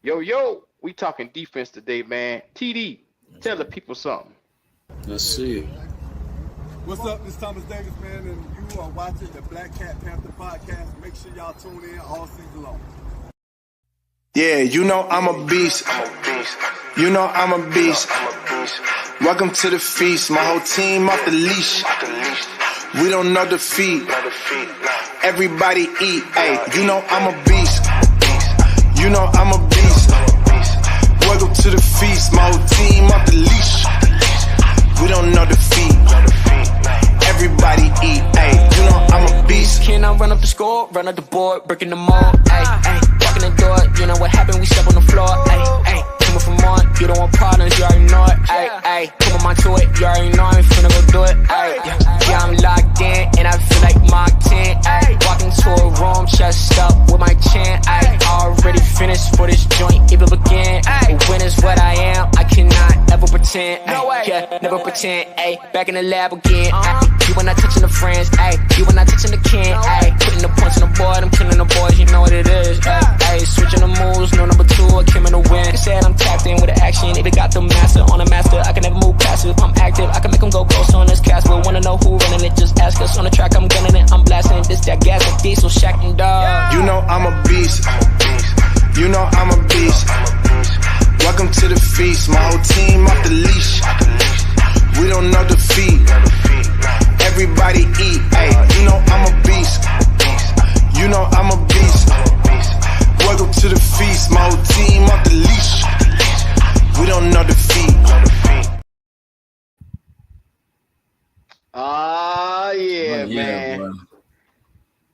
Yo, we talking defense today, man. TD, tell the people something. Let's see. What's up? This is Thomas Davis, man, and you are watching the Black Cat Panther podcast. Make sure y'all tune in all season long. Yeah, you know I'm a beast. You know I'm a beast. Welcome to the feast. My whole team off the leash. We don't know defeat. Everybody eat. Hey, you know I'm a beast. You know I'm a beast. Welcome to the feast. My whole team off the leash. We don't know defeat. Everybody eat. Hey, you know I'm a beast. Can I run up the score, run up the board, breaking the mold? Ay, ay, walking the door. You know what happened? We step on the floor. Ay, ay, coming from on. You don't want problems, you already know it. Ay, ay, come on to it. You already know I'm finna go do it. Ay, yeah, I'm locked in and I feel like Mark 10. Ay, walking to a room, chest up with my chin. Ay, already finished for this joint, even begin. Ay, when is what I am, I cannot ever pretend. Ay, yeah, never pretend. Ay, back in the lab again. Ay, you when I touching the friends. Ay, you when I touching the kin. Ay, putting the points on the board, I'm killing the boys, you know what it is. Ay, ay, switching the moves, no number 2, I came in the win. Said I'm tapped in with the action, if it got the master on the master, I can never move passive. I'm active, I can make them go ghost on this cast. But wanna know who running it, just ask us. On the track, I'm gunning it, I'm blasting. This that gas like diesel, Shack and dog. You know I'm a beast. You know I'm a beast. Welcome to the feast. My whole team off the leash. We don't know defeat. Everybody eat. Hey, you know I'm a beast. You know I'm a beast. Welcome to the feast. My whole team off the leash. We don't know defeat. Yeah, Yeah, man. boy.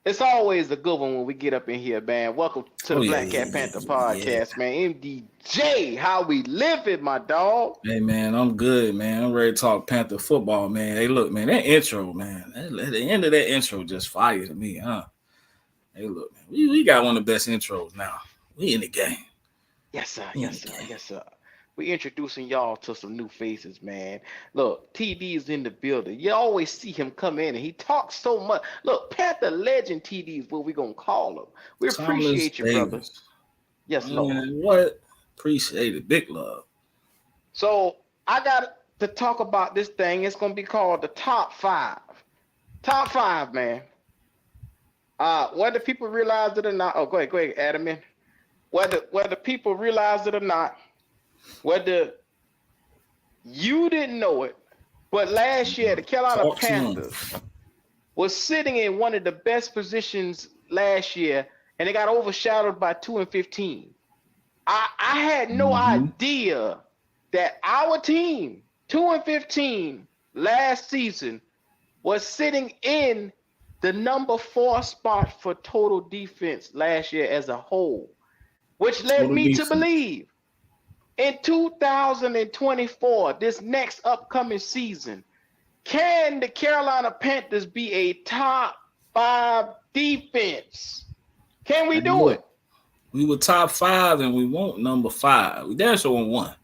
It's always a good one when we get up in here, man. Welcome to the Oh, yeah, Black Cat yeah, Panther yeah, podcast, man. MDJ, how we living, my dog? Hey, man, I'm good, man. I'm ready to talk Panther football, man. Hey, look, man, that intro, man. At the end of that intro just fire to me, huh? Hey, look, man, we got one of the best intros now. We in the game. Yes, sir. Yes, sir. Yes, sir. We introducing y'all to some new faces, man. Look, TD is in the building. You always see him come in and he talks so much. Look, Panther legend TD is what we gonna call him. We Thomas appreciate you, brother. Davis. Yes, Lord. Man, what? Appreciate it. Big love. So I got to talk about this thing. It's gonna be called the top 5. Top 5, man. Whether people realize it or not. Oh, go ahead, Adam. In. Whether people realize it or not, whether you didn't know it, but last year the Carolina Panthers was sitting in one of the best positions last year, and they got overshadowed by 2-15. I had no idea that our team, 2-15 last season, was sitting in the number 4 spot for total defense last year as a whole, which led me to believe in 2024, this next upcoming season, can the Carolina Panthers be a top 5 defense? Can we do it? We were top 5 and we want number 5. We damn sure want 1,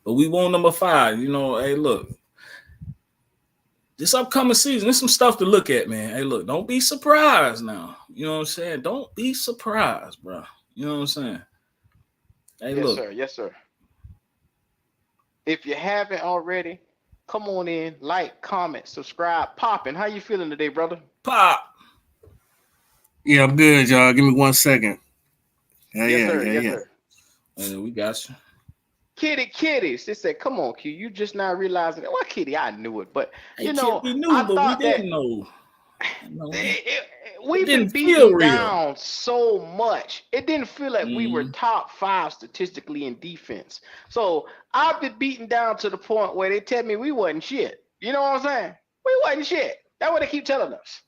but we want number 5. You know, hey, look, this upcoming season, there's some stuff to look at, man. Hey, look, don't be surprised now. You know what I'm saying? Don't be surprised, bro. You know what I'm saying? Hey, yes, look. sir. Yes, sir. If you haven't already, come on in, like, comment, subscribe. Poppin', how you feeling today, brother? Pop. Yeah, I'm good, y'all. Give me 1 second. Yes, sir. And we got you. Kitty. She said, come on, Q. You just not realizing it. Well, Kitty, I knew it, but Hey, you know, we knew, I but thought we didn't know. We've been beaten down so much. It didn't feel like we were top 5 statistically in defense. So I've been beaten down to the point where they tell me we wasn't shit. You know what I'm saying? We wasn't shit. That's what they keep telling us.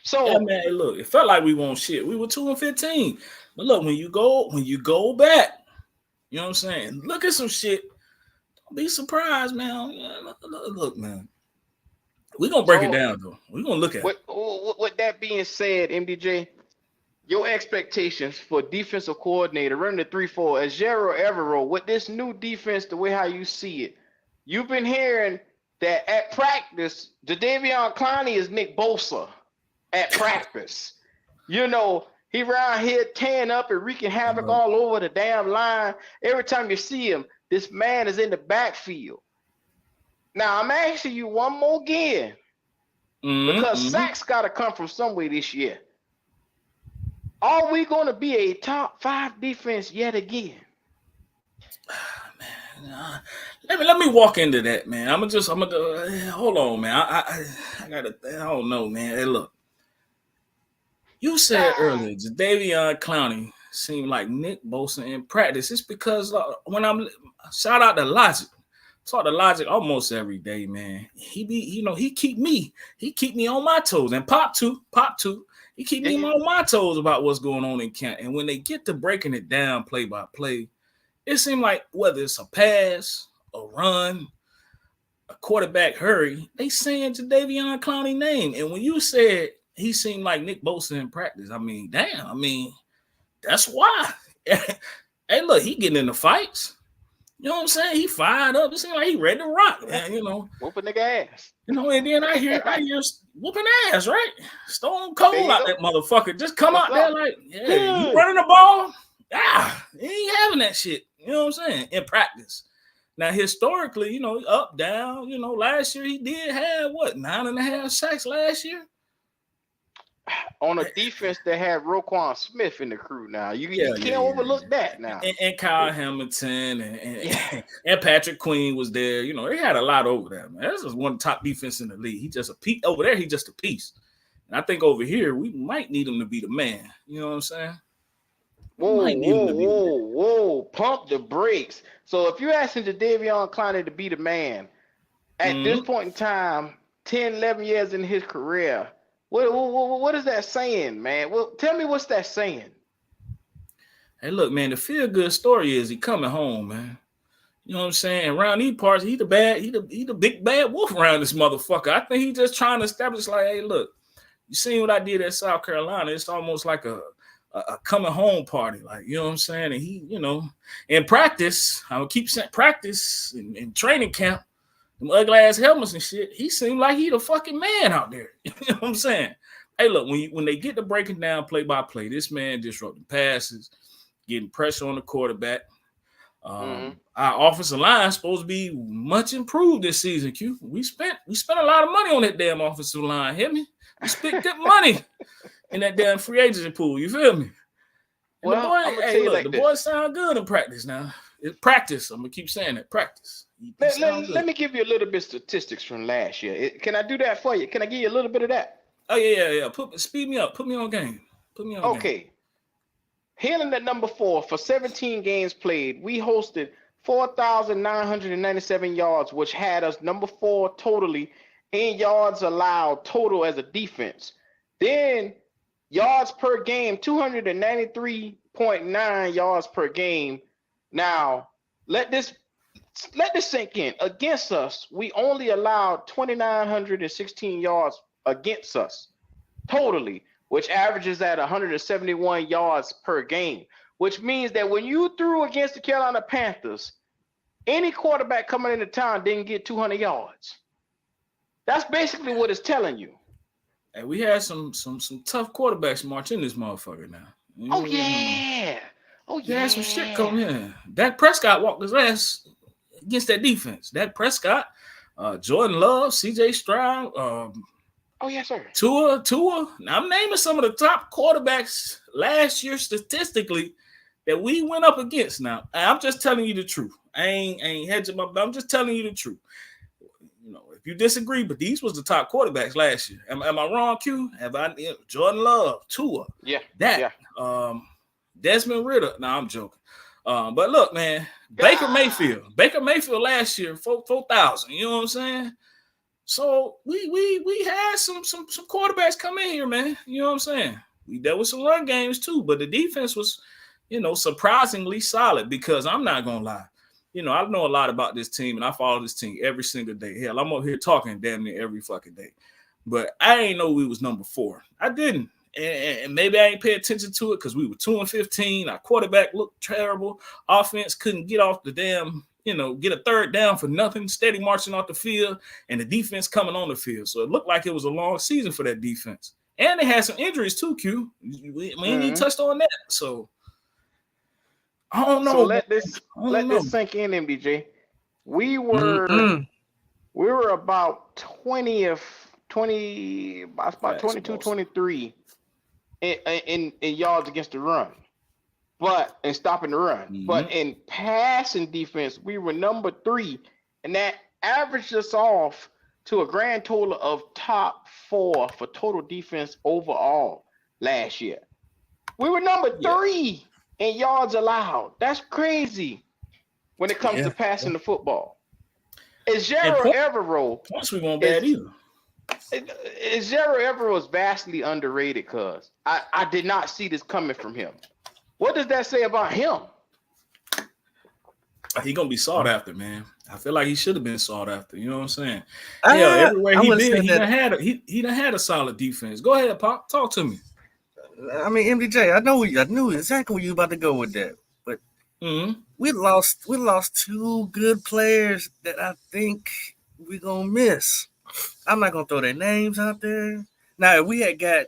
So yeah, man, look, it felt like we won't shit. We were 2-15. But look, when you go back, you know what I'm saying? Look at some shit. Don't be surprised, man. Look, man. We're gonna break it down though. We're gonna look at it. With that being said, MDJ, your expectations for defensive coordinator running the 3-4 as Xavier Evero with this new defense, the way how you see it. You've been hearing that at practice, Jadeveon Clowney is Nick Bosa at practice. You know, He around here tearing up and wreaking havoc all over the damn line. Every time you see him, this man is in the backfield. Now, I'm asking you one more again, because sacks got to come from somewhere this year. Are we going to be a top 5 defense yet again? Man, let me walk into that, man. I'm gonna hold on, man. I don't know, man. Hey, look, you said earlier, Jadeveon Clowney seemed like Nick Bosa in practice. It's because when I'm shout out to Logic. Talk to Logic almost every day, man. He keep me on my toes, and Pop too. He keep me on my toes about what's going on in camp. And when they get to breaking it down play by play, it seemed like whether it's a pass, a run, a quarterback hurry, they saying Jadeveon Clowney name. And when you said he seemed like Nick Bosa in practice, I mean, damn. I mean, that's why. Hey, look, he getting in the fights. You know what I'm saying? He fired up. It seemed like he ready to rock, man. Whooping nigga ass. And then I hear whooping ass, right? Stone cold out that motherfucker. Just come out there like, you running the ball? He ain't having that shit. You know what I'm saying? In practice. Now, historically, up, down, last year he did have 9.5 sacks last year? On a defense that had Roquan Smith in the crew now. You can't overlook that now. And Kyle Hamilton and Patrick Queen was there. They had a lot over there, man. This is one of the top defense in the league. He just a piece. Over there, he just a piece. And I think over here, we might need him to be the man. You know what I'm saying? Whoa. Pump the brakes. So if you're asking Jadeveon Clowney to be the man, at this point in time, 10, 11 years in his career, what is that saying, man? Well, tell me what's that saying. Hey, look, man, the feel-good story is he coming home, man. You know what I'm saying? Around these parts, he the big bad wolf around this motherfucker. I think he just trying to establish, like, hey, look, you seen what I did at South Carolina? It's almost like a coming home party, like, you know what I'm saying? And he, in practice, I would keep saying practice in training camp, them ugly ass helmets and shit, he seemed like he the fucking man out there. You know what I'm saying? Hey, look, when they get to breaking down play by play, this man disrupting passes, getting pressure on the quarterback. Our offensive line is supposed to be much improved this season, Q. We spent a lot of money on that damn offensive line. Hear me? We spent good money in that damn free agency pool. You feel me? And the boys sound good in practice now. It's practice. I'm gonna keep saying that. Practice. Let me give you a little bit of statistics from last year. Can I do that for you? Can I give you a little bit of that? Oh yeah. Speed me up. Put me on game. Okay. Hailing at number 4 for 17 games played, we hosted 4,997 yards, which had us number 4 totally in yards allowed total as a defense. Then yards per game, 293.9 yards per game. Now, let this sink in. Against us, we only allowed 2,916 yards against us totally, which averages at 171 yards per game, which means that when you threw against the Carolina Panthers, any quarterback coming into town didn't get 200 yards. That's basically what it's telling you. And we had some tough quarterbacks marching this motherfucker now. Oh yeah. Yeah, some shit coming in. Dak Prescott walked his ass against that defense. Dak Prescott, Jordan Love, CJ Stroud, oh yes, sir. Tua. Now I'm naming some of the top quarterbacks last year statistically that we went up against. Now I'm just telling you the truth. I ain't hedging my bet. I'm just telling you the truth. If you disagree, but these was the top quarterbacks last year. Am I wrong, Q? Jordan Love, Tua, Dak, Desmond Ridder. No, I'm joking. But look, man, Baker Mayfield last year, 4,000. You know what I'm saying? So we had some quarterbacks come in here, man. You know what I'm saying? We dealt with some run games too, but the defense was, surprisingly solid, because I'm not gonna lie. I know a lot about this team, and I follow this team every single day. Hell, I'm over here talking damn near every fucking day. But I ain't know we was number 4. I didn't. And maybe I ain't pay attention to it because we were 2-15. Our quarterback looked terrible. Offense couldn't get off the damn, get a third down for nothing, steady marching off the field, and the defense coming on the field. So it looked like it was a long season for that defense. And they had some injuries too, Q. We ain't even touched on that. So I don't know. So let this sink in, MBJ. We were about 22, 23 in yards against the run, but in stopping the run. But in passing defense, we were number 3, and that averaged us off to a grand total of top 4 for total defense overall last year. We were number 3 in yards allowed. That's crazy when it comes to passing the football. Xavier Evero. Points we won't bad either. Xavier Evero is vastly underrated because I did not see this coming from him. What does that say about him? He gonna be sought after, man. I feel like he should have been sought after. You know what I'm saying? Everywhere he been, he done had a solid defense. Go ahead, Pop. Talk to me. I mean, MDJ, I knew exactly where you about to go with that, but we lost 2 good players that I think we're gonna miss. I'm not gonna throw their names out there. Now, if we had got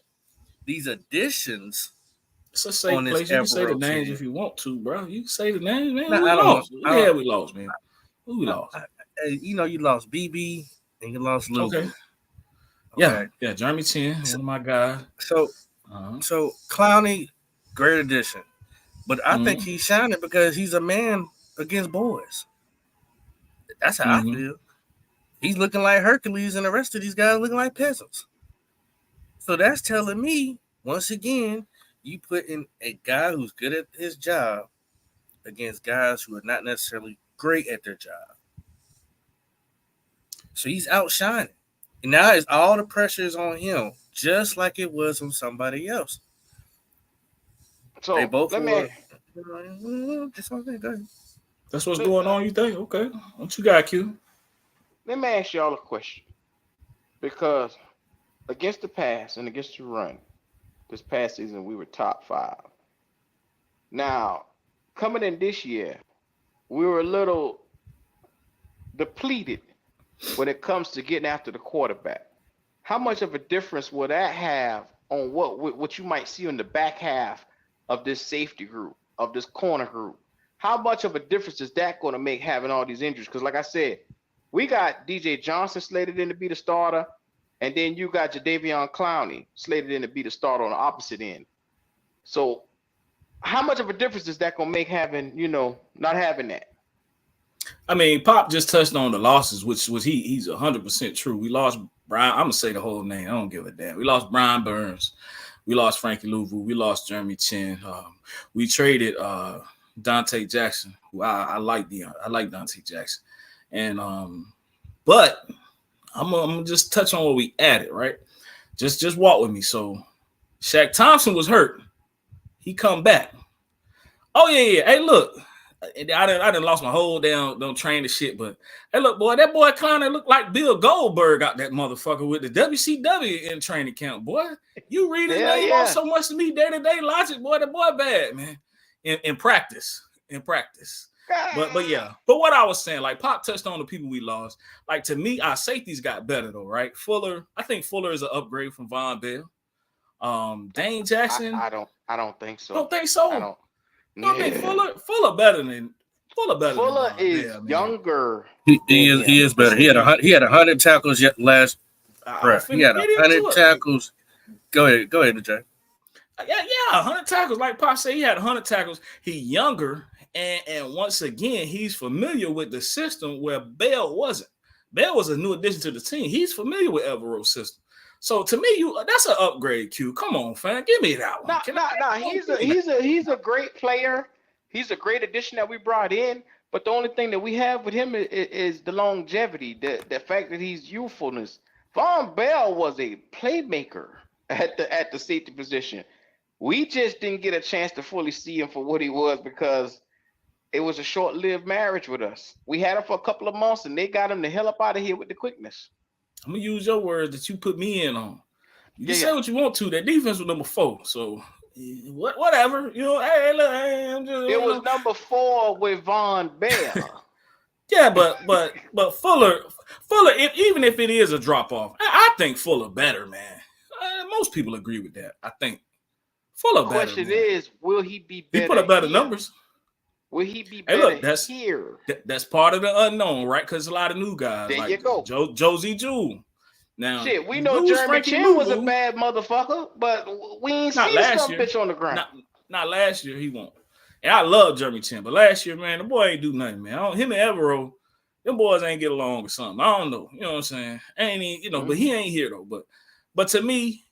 these additions, it's a safe place. You can say the names if you want to, bro. You can say the names, man. We lost, man. Who we lost? You lost BB and you lost Luke. Okay. Yeah, Jeremy Chin, one of my guys. So Clowney, great addition, but I think he's shining because he's a man against boys. That's how I feel. He's looking like Hercules, and the rest of these guys looking like peasants. So that's telling me, once again, you put in a guy who's good at his job against guys who are not necessarily great at their job. So he's outshining. And now it's all the pressure is on him, just like it was on somebody else. So they both go ahead. That's what's going on, you think? Okay. What you got, Q? Let me ask y'all a question. Because against the pass and against the run, this past season we were top 5. Now, coming in this year, we were a little depleted when it comes to getting after the quarterback. How much of a difference will that have on what you might see in the back half of this safety group, of this corner group? How much of a difference is that going to make having all these injuries? Because like I said, we got DJ Johnson slated in to be the starter, and then you got Jadeveon Clowney slated in to be the starter on the opposite end. So how much of a difference is that going to make having, not having that? I mean, Pop just touched on the losses, which was he's 100% true. We lost Brian. I'm going to say the whole name. I don't give a damn. We lost Brian Burns. We lost Frankie Louvu. We lost Jeremy Chin. We traded Dante Jackson, who I like Dante Jackson. And but I'm gonna just touch on what we added, right? Just walk with me. So Shaq Thompson was hurt. He come back. Oh yeah. Hey, look, I done lost my whole damn train of shit. But hey, look, boy, that boy kind of looked like Bill Goldberg out that motherfucker with the WCW in training camp, boy. You read his name off so much to me day-to-day logic, boy. That boy bad, man. In practice. But what I was saying, like Pop touched on the people we lost. Like to me, our safeties got better though, right? I think Fuller is an upgrade from Von Bell. Dane Jackson. I don't think so. Don't think so. I think Fuller better than Fuller is younger. He is better. He had 100 tackles last. He had 100 tackles. Go ahead, Jay. Yeah, 100 tackles. Like Pop said, he had 100 tackles. He younger. And once again, he's familiar with the system where Bell wasn't. Bell was a new addition to the team. He's familiar with Evero's system. So to me, that's an upgrade, Q. Come on, fam. Give me that one. He's a great player. He's a great addition that we brought in. But the only thing that we have with him is the longevity, the fact that he's youthfulness. Von Bell was a playmaker at the safety position. We just didn't get a chance to fully see him for what he was because it was a short-lived marriage with us. We had him for a couple of months, and they got him the hell up out of here with the quickness. I'm going to use your words that you put me in on. You say what you want to. That defense was number 4. So, whatever. Hey, look, I'm just... It was number 4 with Von Bell. Yeah, but Fuller, even if it is a drop-off, I think Fuller better, man. most people agree with that. I think. Full of better. Question is, will he be better? He put up better numbers. Will he be better here? That's part of the unknown, right? Because a lot of new guys. There like you go. Josie Jewell. Now, shit, we know Jeremy Chin was a bad motherfucker, but we ain't seen some bitch on the ground. Not last year, he won't. And I love Jeremy Chin, but last year, man, the boy ain't do nothing, man. Him and Evero, them boys ain't get along or something. I don't know. You know what I'm saying? Ain't he, you know, but he ain't here though. But to me,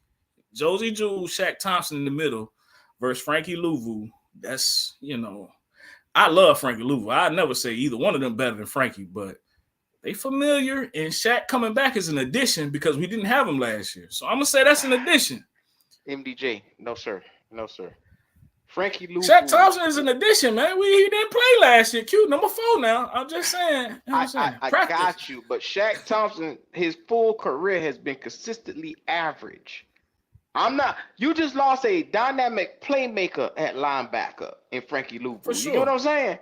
Josie Jewell, Shaq Thompson in the middle versus Frankie Louvu, that's, you know, I love Frankie Louvu. I'd never say either one of them better than Frankie, but they familiar, and Shaq coming back is an addition because we didn't have him last year. So I'm gonna say that's an addition. MDJ, no sir. Frankie Louvu. Shaq Thompson is an addition, man. He didn't play last year. Q number 4 now. I'm just saying. I got you, but Shaq Thompson, his full career has been consistently average. You just lost a dynamic playmaker at linebacker in Frankie Louvu. For sure. You know what I'm saying?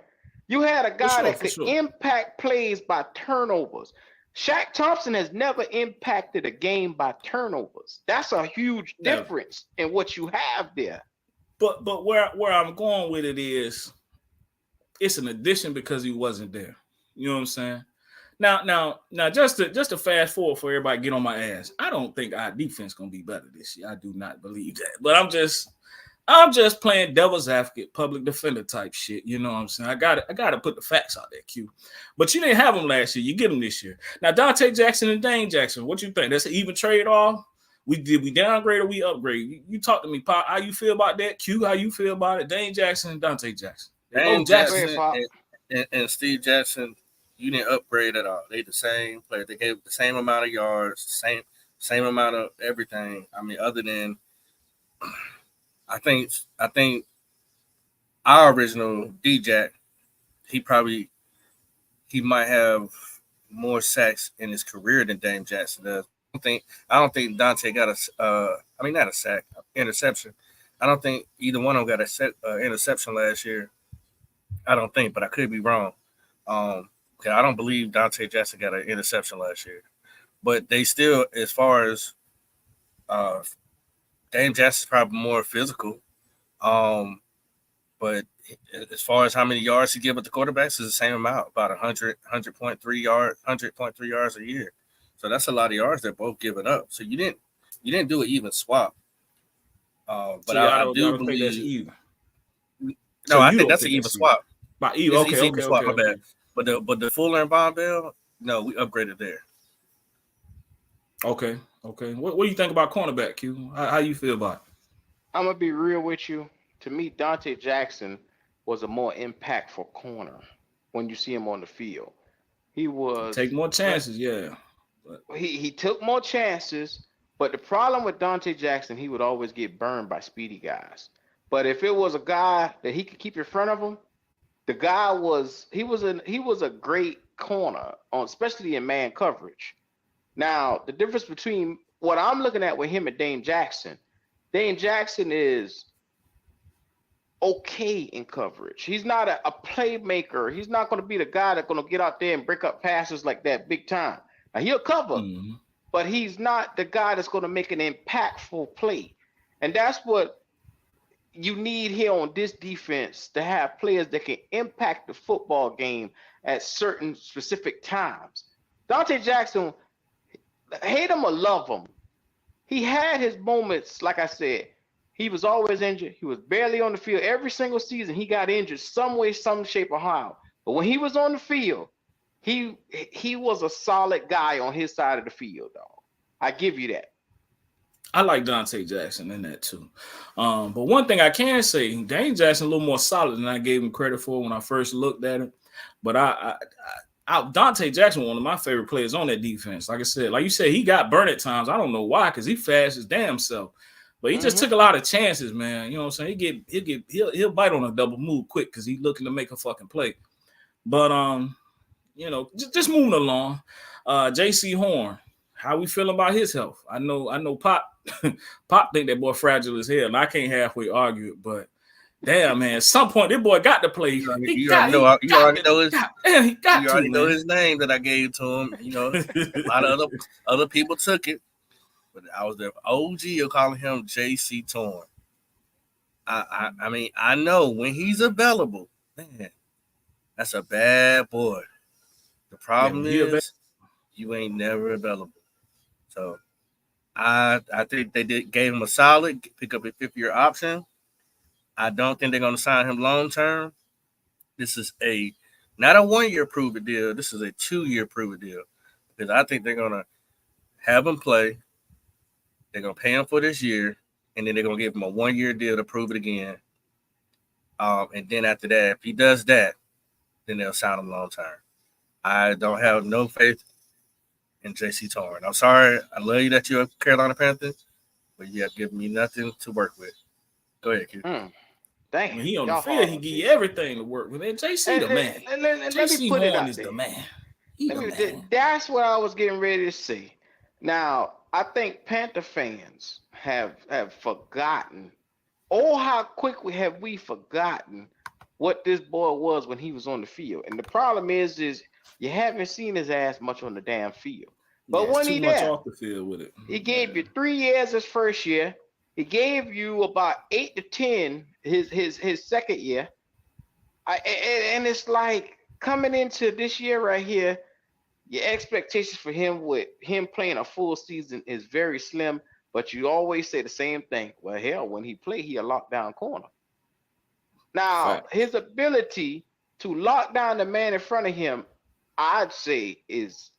You had a guy that could impact plays by turnovers. Shaq Thompson has impacted a game by turnovers. That's a huge difference in what you have there. But where I'm going with it is, it's an addition because he wasn't there. You know what I'm saying? Now, just to fast forward for everybody get on my ass. I don't think our defense gonna be better this year. I do not believe that. But I'm just playing devil's advocate, public defender type shit. You know what I'm saying? I gotta put the facts out there, Q. But you didn't have them last year. You get them this year. Now, Dante Jackson and Dane Jackson, what you think? That's an even trade off? We downgrade or we upgrade? You talk to me, Pop. How you feel about that? Q, how you feel about it? Dane Jackson and Dante Jackson. Dane Jackson and Steve Jackson, you didn't upgrade at all. They the same player. They gave the same amount of yards, same amount of everything. I mean, other than I think our original D-Jack, he might have more sacks in his career than Dame Jackson does. I don't think Dante got not a sack, interception. I don't think either one of them got a interception last year. I don't think, but I could be wrong. I don't believe Dante Jackson got an interception last year. But they still, as far as Dame Jackson's probably more physical. But as far as how many yards he give at the quarterbacks, is the same amount, about 100.3 yards a year. So that's a lot of yards they're both giving up. So you didn't do an even swap. But I do believe that's even. No, I think that's an even swap. By even, okay. My bad. But the Fuller and Von Bell, no, we upgraded there. Okay. What do you think about cornerback, Q? How you feel about it? I'm gonna be real with you. To me, Dante Jackson was a more impactful corner when you see him on the field. He was take more chances, yeah. He took more chances, but the problem with Dante Jackson, he would always get burned by speedy guys. But if it was a guy that he could keep in front of him, the guy was a great corner, especially in man coverage. Now, the difference between what I'm looking at with him and Dane Jackson is okay in coverage. He's not a playmaker. He's not going to be the guy that's going to get out there and break up passes like that big time. Now, he'll cover, but he's not the guy that's going to make an impactful play. And that's what you need here on this defense, to have players that can impact the football game at certain specific times. Dante Jackson, hate him or love him, he had his moments. Like I said, he was always injured. He was barely on the field. Every single season he got injured some way, some shape, or how. But when he was on the field, he was a solid guy on his side of the field, dog. I give you that. I like Dante Jackson in that too. But one thing I can say, Dane Jackson a little more solid than I gave him credit for when I first looked at him. But Dante Jackson, one of my favorite players on that defense. Like I said, like you said, he got burnt at times. I don't know why, because he fast his damn self. But he just took a lot of chances, man. You know what I'm saying? He'll bite on a double move quick because he's looking to make a fucking play. But just moving along. J.C. Horn, how we feeling about his health? I know Pop think that boy fragile as hell, and I can't halfway argue it, but damn, man, at some point this boy got to play. You already know his name that I gave to him. You know, a lot of other people took it. but I was the OG of calling him JC Torn. I mean, I know when he's available, man, that's a bad boy. The problem is you ain't never available. So I think they gave him a solid, pick up a 5th-year option. I don't think they're going to sign him long term. This is not a 1-year prove it deal. This is a 2-year prove it deal. Because I think they're going to have him play. They're going to pay him for this year. And then they're going to give him a 1-year deal to prove it again. And then after that, if he does that, then they'll sign him long term. I don't have no faith in JC Torn. I'm sorry. I love you that you're a Carolina Panther, but you have given me nothing to work with. Go ahead, kid. Dang, when he on the field, he give you everything to work with. And JC the man. JC Horn is the man. That's what I was getting ready to say. Now, I think Panther fans have forgotten, how quickly have we forgotten what this boy was when he was on the field. And the problem is you haven't seen his ass much on the damn field. But when he there, off the field with it. He gave you 3 years his first year. He gave you about 8 to 10 his second year. And it's like coming into this year right here, your expectations for him with him playing a full season is very slim. But you always say the same thing. Well, hell, when he played, he a lockdown corner. Now, his ability to lock down the man in front of him, I'd say, is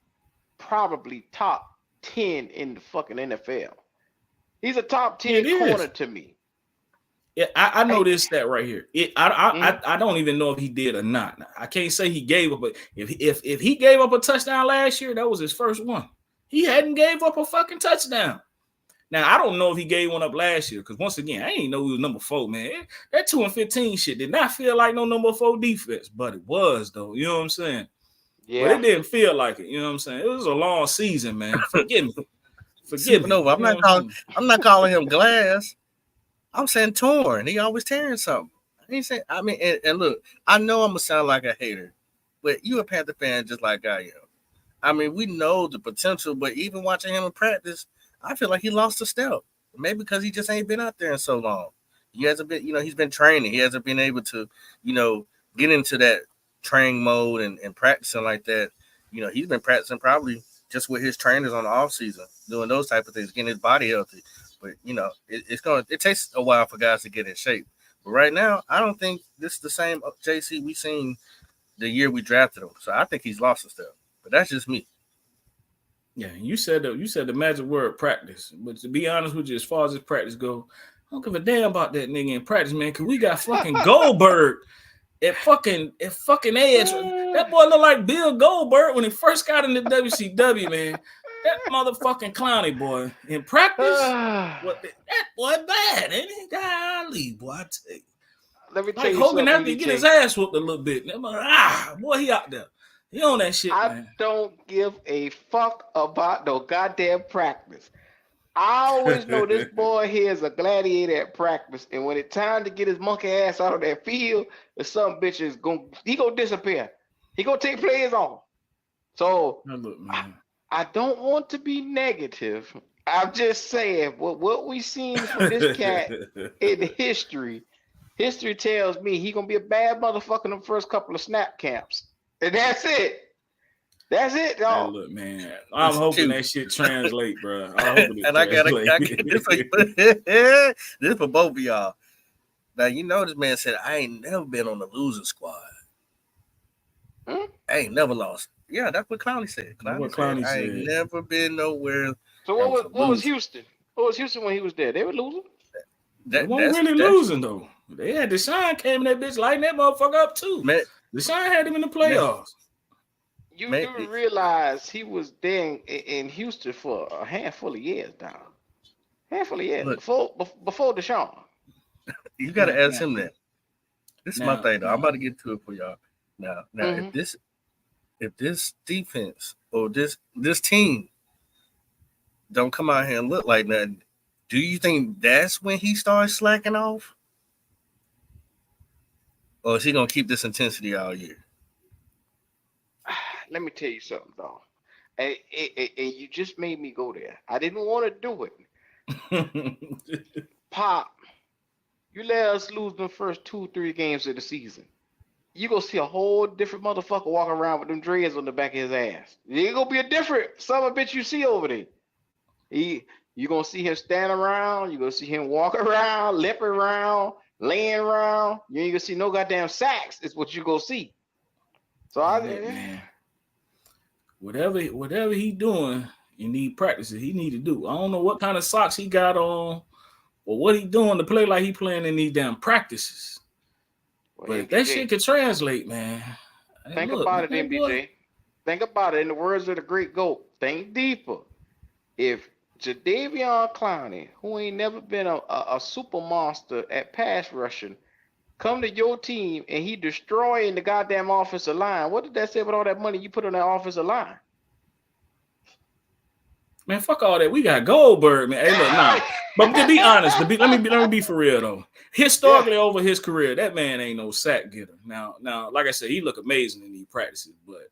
probably top 10 in the fucking NFL. He's a top 10 corner to me. Yeah, I know this stat right here. I don't even know if he did or not. I can't say he gave up, but if he gave up a touchdown last year, that was his first one. He hadn't gave up a fucking touchdown. Now, I don't know if he gave one up last year, because once again, I ain't know he was number 4, man. That 2-15 shit did not feel like no number 4 defense, but it was, though. You know what I'm saying? Yeah. But it didn't feel like it. You know what I'm saying? It was a long season, man. Forgive me. No, I'm not calling him glass. I'm saying torn. He always tearing something. And look, I know I'm gonna sound like a hater, but you a Panther fan just like I am. I mean, we know the potential, but even watching him in practice, I feel like he lost a step. Maybe because he just ain't been out there in so long. He hasn't been, he's been training. He hasn't been able to, get into that training mode and practicing like that. He's been practicing probably just with his trainers on the off season, doing those type of things, getting his body healthy. But it takes a while for guys to get in shape. But right now, I don't think this is the same JC we seen the year we drafted him. So I think he's lost a step. But that's just me. Yeah, you said the magic word practice. But to be honest with you, as far as his practice go, I don't give a damn about that nigga in practice, man. Cause we got fucking Goldberg at fucking edge. That boy look like Bill Goldberg when he first got in the WCW, man. That motherfucking Clowney boy in practice, that boy bad, ain't he? Golly, boy, I tell you. Let me tell you Hogan something. have to get his ass whooped a little bit. Boy, he out there. He on that shit, man. I don't give a fuck about no goddamn practice. I always know this boy here is a gladiator at practice, and when it's time to get his monkey ass out of that field, the some bitch is gonna disappear. He gonna take plays off. So look, man. I don't want to be negative. I'm just saying what we seen from this cat in history tells me he gonna be a bad motherfucker in the first couple of snap camps. And that's it. That's it, dog. Hey, look, man. I'm hoping that shit translate, bro. And I got this for both of y'all. Now this man said I ain't never been on the losing squad. I ain't never lost. Yeah, that's what Clowney said. Clowney said. I ain't never been nowhere. So what was Houston? What was Houston when he was there? They were losing. They weren't really losing though. They had Deshaun came in that bitch lighting that motherfucker up too. Man, Deshaun had him in the playoffs. You do realize he was there in Houston for a handful of years now. Look, before Deshaun. You got to ask him that. This is my thing though. I'm about to get to it for y'all. Now, if this defense or this team don't come out here and look like nothing, do you think that's when he starts slacking off? Or is he gonna keep this intensity all year? Let me tell you something, though. And you just made me go there. I didn't want to do it. Pop, you let us lose the first 2-3 games of the season. You gonna see a whole different motherfucker walking around with them dreads on the back of his ass. You gonna be a different son of a bitch you see over there. You gonna see him stand around. You gonna see him walk around, limping around, laying around. You ain't gonna see no goddamn sacks. Is what you gonna see. So man, whatever he doing, you need practices. He need to do. I don't know what kind of socks he got on, or what he doing to play like he playing in these damn practices. But MPJ, that shit could translate, man. Think about it, MPJ. Think about it. In the words of the great GOAT, think deeper. If Jadeveon Clowney, who ain't never been a super monster at pass rushing, come to your team and he destroying the goddamn offensive line, what did that say about all that money you put on that offensive line? Man, fuck all that. We got Goldberg, man. Hey, look, nah. But to be honest, let me be for real though. Historically, over his career, that man ain't no sack getter. Now, like I said, he look amazing in these practices, but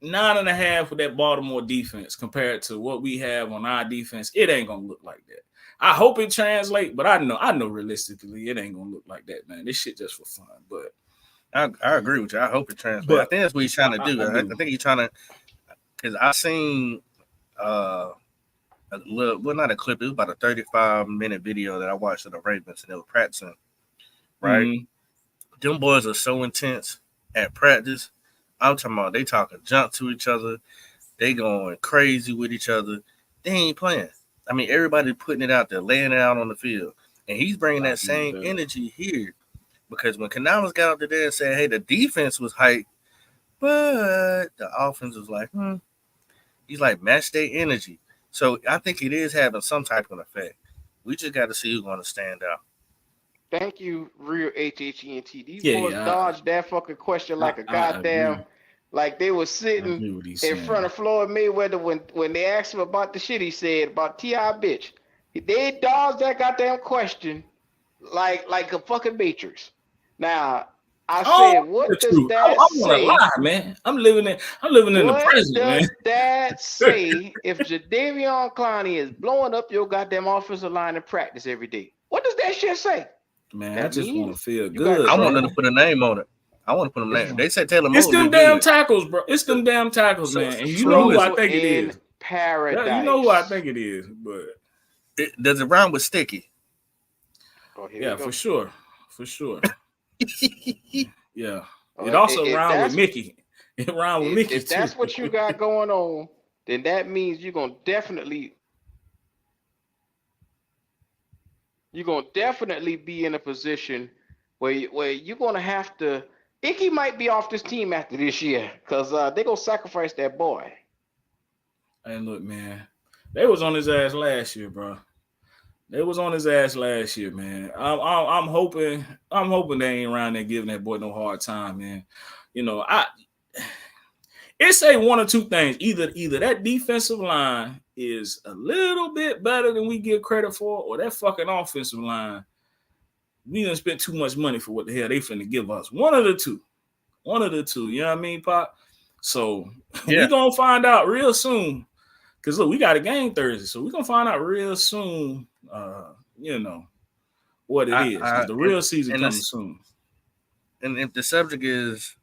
9.5 with that Baltimore defense compared to what we have on our defense, it ain't gonna look like that. I hope it translates, but I know realistically it ain't gonna look like that, man. This shit just for fun. But I agree with you. I hope it translates. But I think that's what he's trying to do. I think he's trying to, because I seen a little, well, not a clip. It was about a 35-minute video that I watched of the Ravens, and they were practicing. Right, Them boys are so intense at practice. I'm talking about they talking junk to each other. They going crazy with each other. They ain't playing. I mean, everybody putting it out there, laying it out on the field. And he's bringing that same energy here. Because when Canales got out there and said, hey, the defense was hyped, but the offense was like, He's like, match their energy. So I think it is having some type of effect. We just got to see who's going to stand out. Thank you, real HHENT. These boys dodged that fucking question like a goddamn, like they were sitting in front of Floyd Mayweather when they asked him about the shit he said about T.I. bitch. They dodged that goddamn question like a fucking Matrix. Now, I said, what does that say? Lie, man. I'm living in the present, man. What does that say if Jadeveon Clowney is blowing up your goddamn offensive line in practice every day? What does that shit say? Man, that I just want to feel good. I want them to put a name on it. I want to put a name. They said Taylor Moore. It's them damn tackles, bro. It's them damn tackles, man. And you know who I think it is. Paradise. You know who I think it is, but does it rhyme with sticky? Yeah, for sure. For sure. Yeah. It also rhymes with Mickey. It rhymes with Mickey. If that's what you got going on, then that means you're gonna definitely be in a position where you're gonna have to. Icky might be off this team after this year because they're gonna sacrifice that boy. And look, man, they was on his ass last year, bro. They was on his ass last year, man. I'm hoping they ain't around there giving that boy no hard time, man. You know, it say one or two things. Either that defensive line is a little bit better than we give credit for, or that fucking offensive line, we done spent too much money for what the hell they finna give us. One of the two. You know what I mean, Pop? So we gonna find out real soon. Because look, we got a game Thursday, so we're gonna find out real soon, you know, what it is. The real season coming soon. And if the subject is,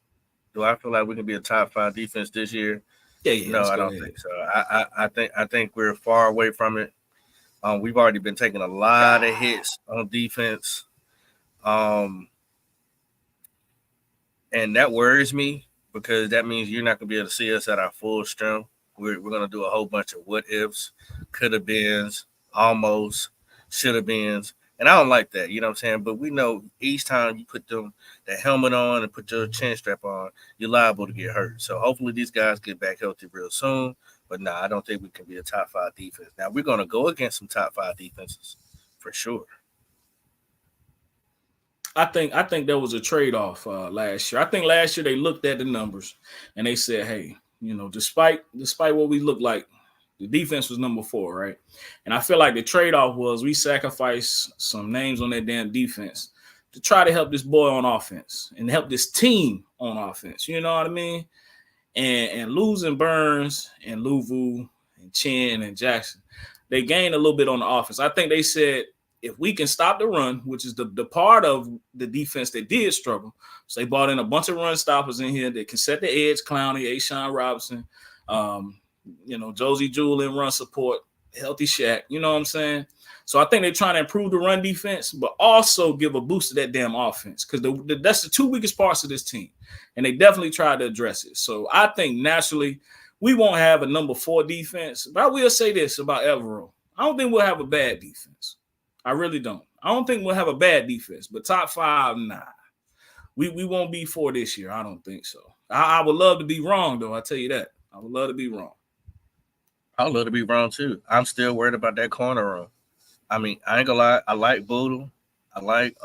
do I feel like we can be a top 5 defense this year? Yeah. No, I don't think so. I think we're far away from it. We've already been taking a lot of hits on defense. And that worries me because that means you're not gonna be able to see us at our full strength. We're going to do a whole bunch of what ifs, could have beens, almost, should have beens. And I don't like that, you know what I'm saying? But we know each time you put the helmet on and put your chin strap on, you're liable to get hurt. So hopefully these guys get back healthy real soon. But no, I don't think we can be a top 5 defense. Now, we're going to go against some top 5 defenses for sure. I think there was a trade-off last year. I think last year they looked at the numbers and they said, hey, you know, despite what we look like, the defense was number 4, right? And I feel like the trade-off was we sacrificed some names on that damn defense to try to help this boy on offense and help this team on offense. You know what I mean? and losing Burns and Louvu and Chin and Jackson, they gained a little bit on the offense. I think they said if we can stop the run, which is the part of the defense that did struggle, so they brought in a bunch of run stoppers in here that can set the edge. Clowney, Ashawn Robinson, Josie Jewell in run support, healthy Shaq. You know what I'm saying? So I think they're trying to improve the run defense, but also give a boost to that damn offense because that's the two weakest parts of this team, and they definitely tried to address it. So I think naturally we won't have a number 4 defense, but I will say this about Evero. I don't think we'll have a bad defense. I really don't. I don't think we'll have a bad defense, but top 5, nah. We won't be 4 this year. I don't think so. I would love to be wrong, though. I tell you that. I would love to be wrong. I would love to be wrong, too. I'm still worried about that corner room. I mean, I ain't gonna lie. I like Boodle. I like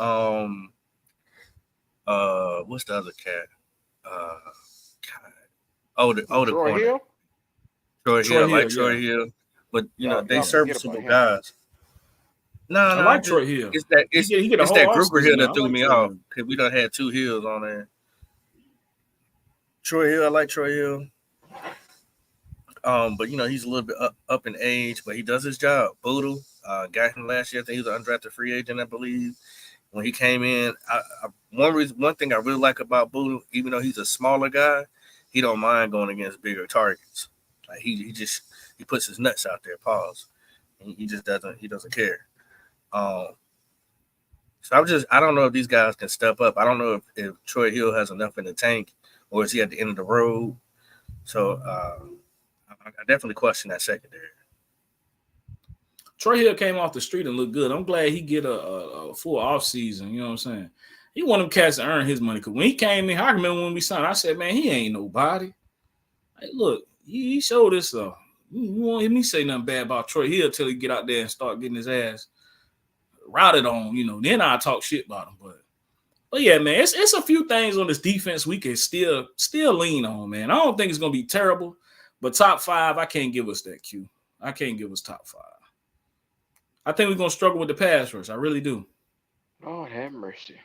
what's the other cat? Older corner. Hill? Troy Hill. I like Hill, Troy yeah. Hill. But Y'all they forget serviceable about him. guys. No, I like Troy Hill. It's that He get a it's whole that Gruber offseason Hill now. that threw I like me Troy off Hill. because we done had 2 Hills on there. Troy Hill, I like Troy Hill. But he's a little bit up in age, but he does his job. Boodle, got him last year. I think he was an undrafted free agent, I believe. When he came in, one thing I really like about Boodle, even though he's a smaller guy, he don't mind going against bigger targets. Like he puts his nuts out there. Pause. And he just doesn't care. So I don't know if these guys can step up. I don't know if Troy Hill has enough in the tank, or is he at the end of the road? So I definitely question that secondary. Troy Hill came off the street and looked good. I'm glad he get a full off season. You know what I'm saying? He one of them cats to earn his money. Because when he came in, I remember when we signed, I said, man, he ain't nobody. Hey, look, he showed us stuff. You won't hear me say nothing bad about Troy Hill till he get out there and start getting his ass routed on. Then I'll talk shit about him. But yeah, man, it's a few things on this defense we can still lean on, man. I don't think it's gonna be terrible, but top 5, I can't give us that Q. I can't give us top 5. I think we're gonna struggle with the pass rush. I really do. Lord have mercy.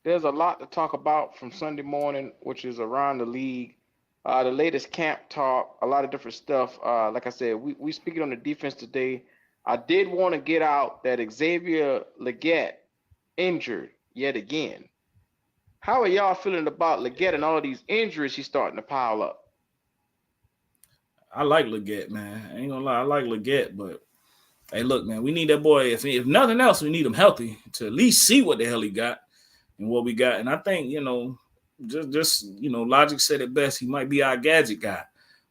There's a lot to talk about from Sunday morning, which is around the league. The latest camp talk, a lot of different stuff. Like I said, we speaking on the defense today. I did want to get out that Xavier Legette injured yet again. How are y'all feeling about Legette and all of these injuries he's starting to pile up? I like Legette, man. I ain't gonna lie, I like Legette, but hey, look, man, we need that boy. If nothing else, we need him healthy to at least see what the hell he got and what we got. And I think, just Logic said it best. He might be our gadget guy,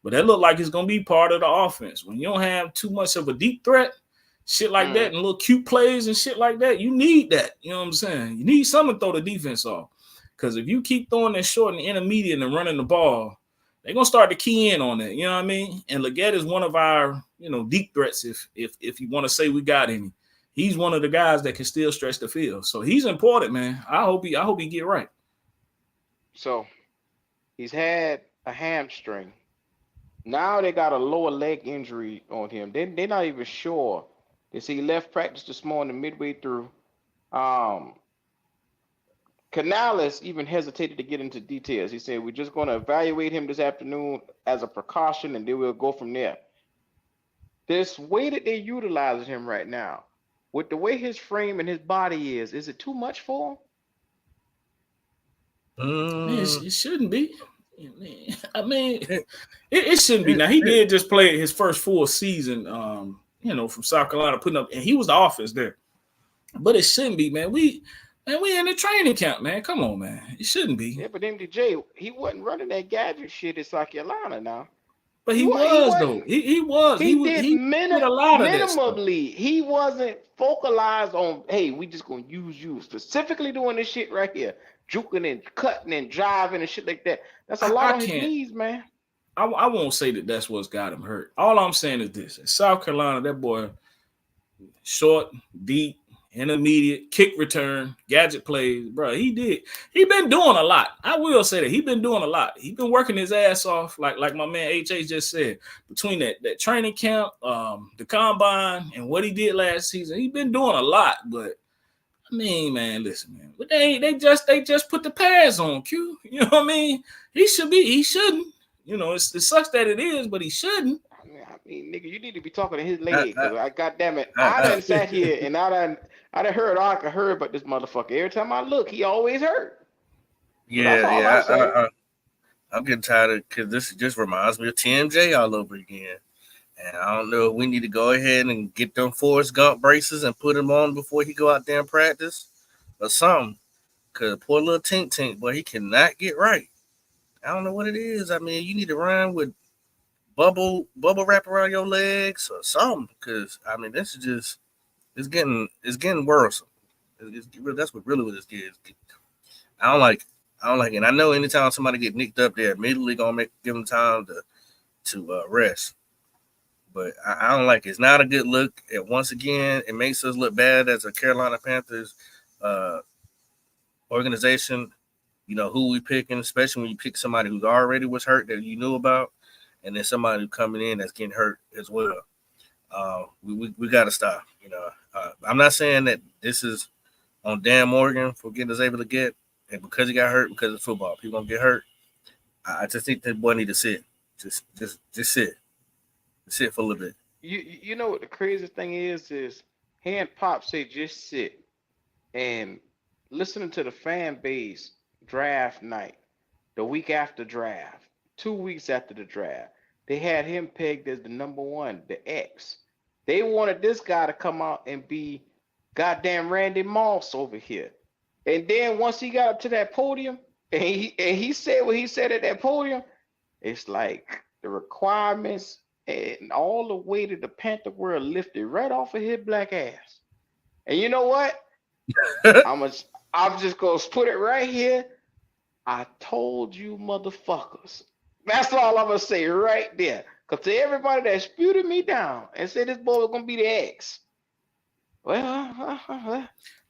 but that look like it's gonna be part of the offense. When you don't have too much of a deep threat, shit like that, and little cute plays and shit like that, you need that. You know what I'm saying? You need something to throw the defense off. Because if you keep throwing that short and intermediate and running the ball, they're gonna start to key in on that. You know what I mean? And Legette is one of our, deep threats. If you want to say we got any, he's one of the guys that can still stretch the field. So he's important, man. I hope he get right. So he's had a hamstring. Now they got a lower leg injury on him. They're not even sure. They say he left practice this morning midway through. Canales even hesitated to get into details. He said, we're just going to evaluate him this afternoon as a precaution, and then we'll go from there. This way that they're utilizing him right now, with the way his frame and his body is it too much for him? Man, it shouldn't be. I mean, it shouldn't be. Now, he did just play his first full season, from South Carolina, putting up, and he was the offense there. But it shouldn't be, man. We in the training camp, man. Come on, man. It shouldn't be. Yeah, but MDJ, he wasn't running that gadget shit in South Carolina now. But he was, though. He was. He did a lot of that stuff. minimally. He wasn't focalized on, hey, we just going to use you. Specifically doing this shit right here. Juking and cutting and driving and shit like that. That's a lot on his knees, man. I won't say that that's what's got him hurt. All I'm saying is this. In South Carolina, that boy, short, deep, intermediate, kick return, gadget plays, bro. He been doing a lot. I will say that he been doing a lot. He been working his ass off, like my man HA just said, between that training camp, the combine, and what he did last season. He been doing a lot, but I mean, man, listen, man. But they just put the pads on, Q. You know what I mean? He shouldn't. You know, it sucks that it is, but he shouldn't. I mean, nigga, you need to be talking to his leg, because I goddamn it, I done sat here and I done heard all I could hear about this motherfucker. Every time I look, he always hurt. Yeah. I'm getting tired of, because this just reminds me of TMJ all over again. And I don't know if we need to go ahead and get them Forrest Gump braces and put him on before he go out there and practice or something. Because poor little Tink, boy, he cannot get right. I don't know what it is. I mean, you need to run with bubble wrap around your legs or something. Because, I mean, this is just, it's getting worse. That's what this kid is. I don't like it. And I know anytime somebody get nicked up, they're immediately going to give them time to rest. But I don't like it. It's not a good look. And once again, it makes us look bad as a Carolina Panthers organization. You know, who we picking, especially when you pick somebody who's already was hurt that you knew about, and then somebody who's coming in that's getting hurt as well. We got to stop. You know, I'm not saying that this is on Dan Morgan for getting Xavier Legette, and because he got hurt because of football, people gonna get hurt. I just think that boy need to sit. Just sit. Sit for a little bit. You know what the craziest thing is he and Pop say just sit, and listening to the fan base draft night, the week after draft, 2 weeks after the draft, they had him pegged as the number one, the X. They wanted this guy to come out and be goddamn Randy Moss over here. And then once he got up to that podium and he said what he said at that podium, it's like the requirements and all the weight of the Panther world lifted right off of his black ass. And you know what? I'm just gonna put it right here. I told you, motherfuckers. That's all I'm gonna say right there. Because to everybody that spewed me down and said this boy was gonna be the X, well,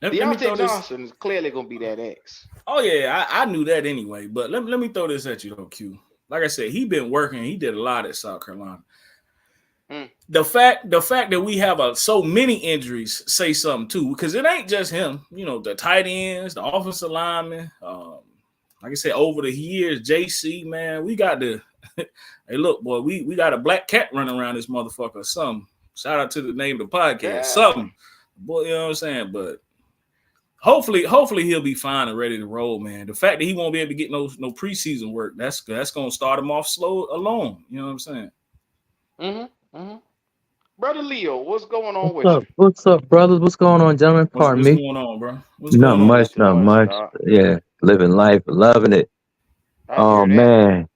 Deontay Johnson is clearly gonna be that X. Oh yeah, I knew that anyway. But let me throw this at you though, Q. Like I said, he been working. He did a lot at South Carolina. The fact that we have so many injuries say something too, because it ain't just him. You know, the tight ends, the offensive linemen. Like I said, over the years, JC, man, we got the. Hey, look, boy, we got a black cat running around this motherfucker or something. Shout out to the name of the podcast, something. Boy, you know what I'm saying? But hopefully he'll be fine and ready to roll, man. The fact that he won't be able to get no preseason work, that's gonna start him off slow alone. You know what I'm saying? Brother Leo, what's going on with you? What's up, brothers? What's going on, gentlemen? Pardon me. What's going on, bro? Not much. Yeah, living life, loving it. Oh man,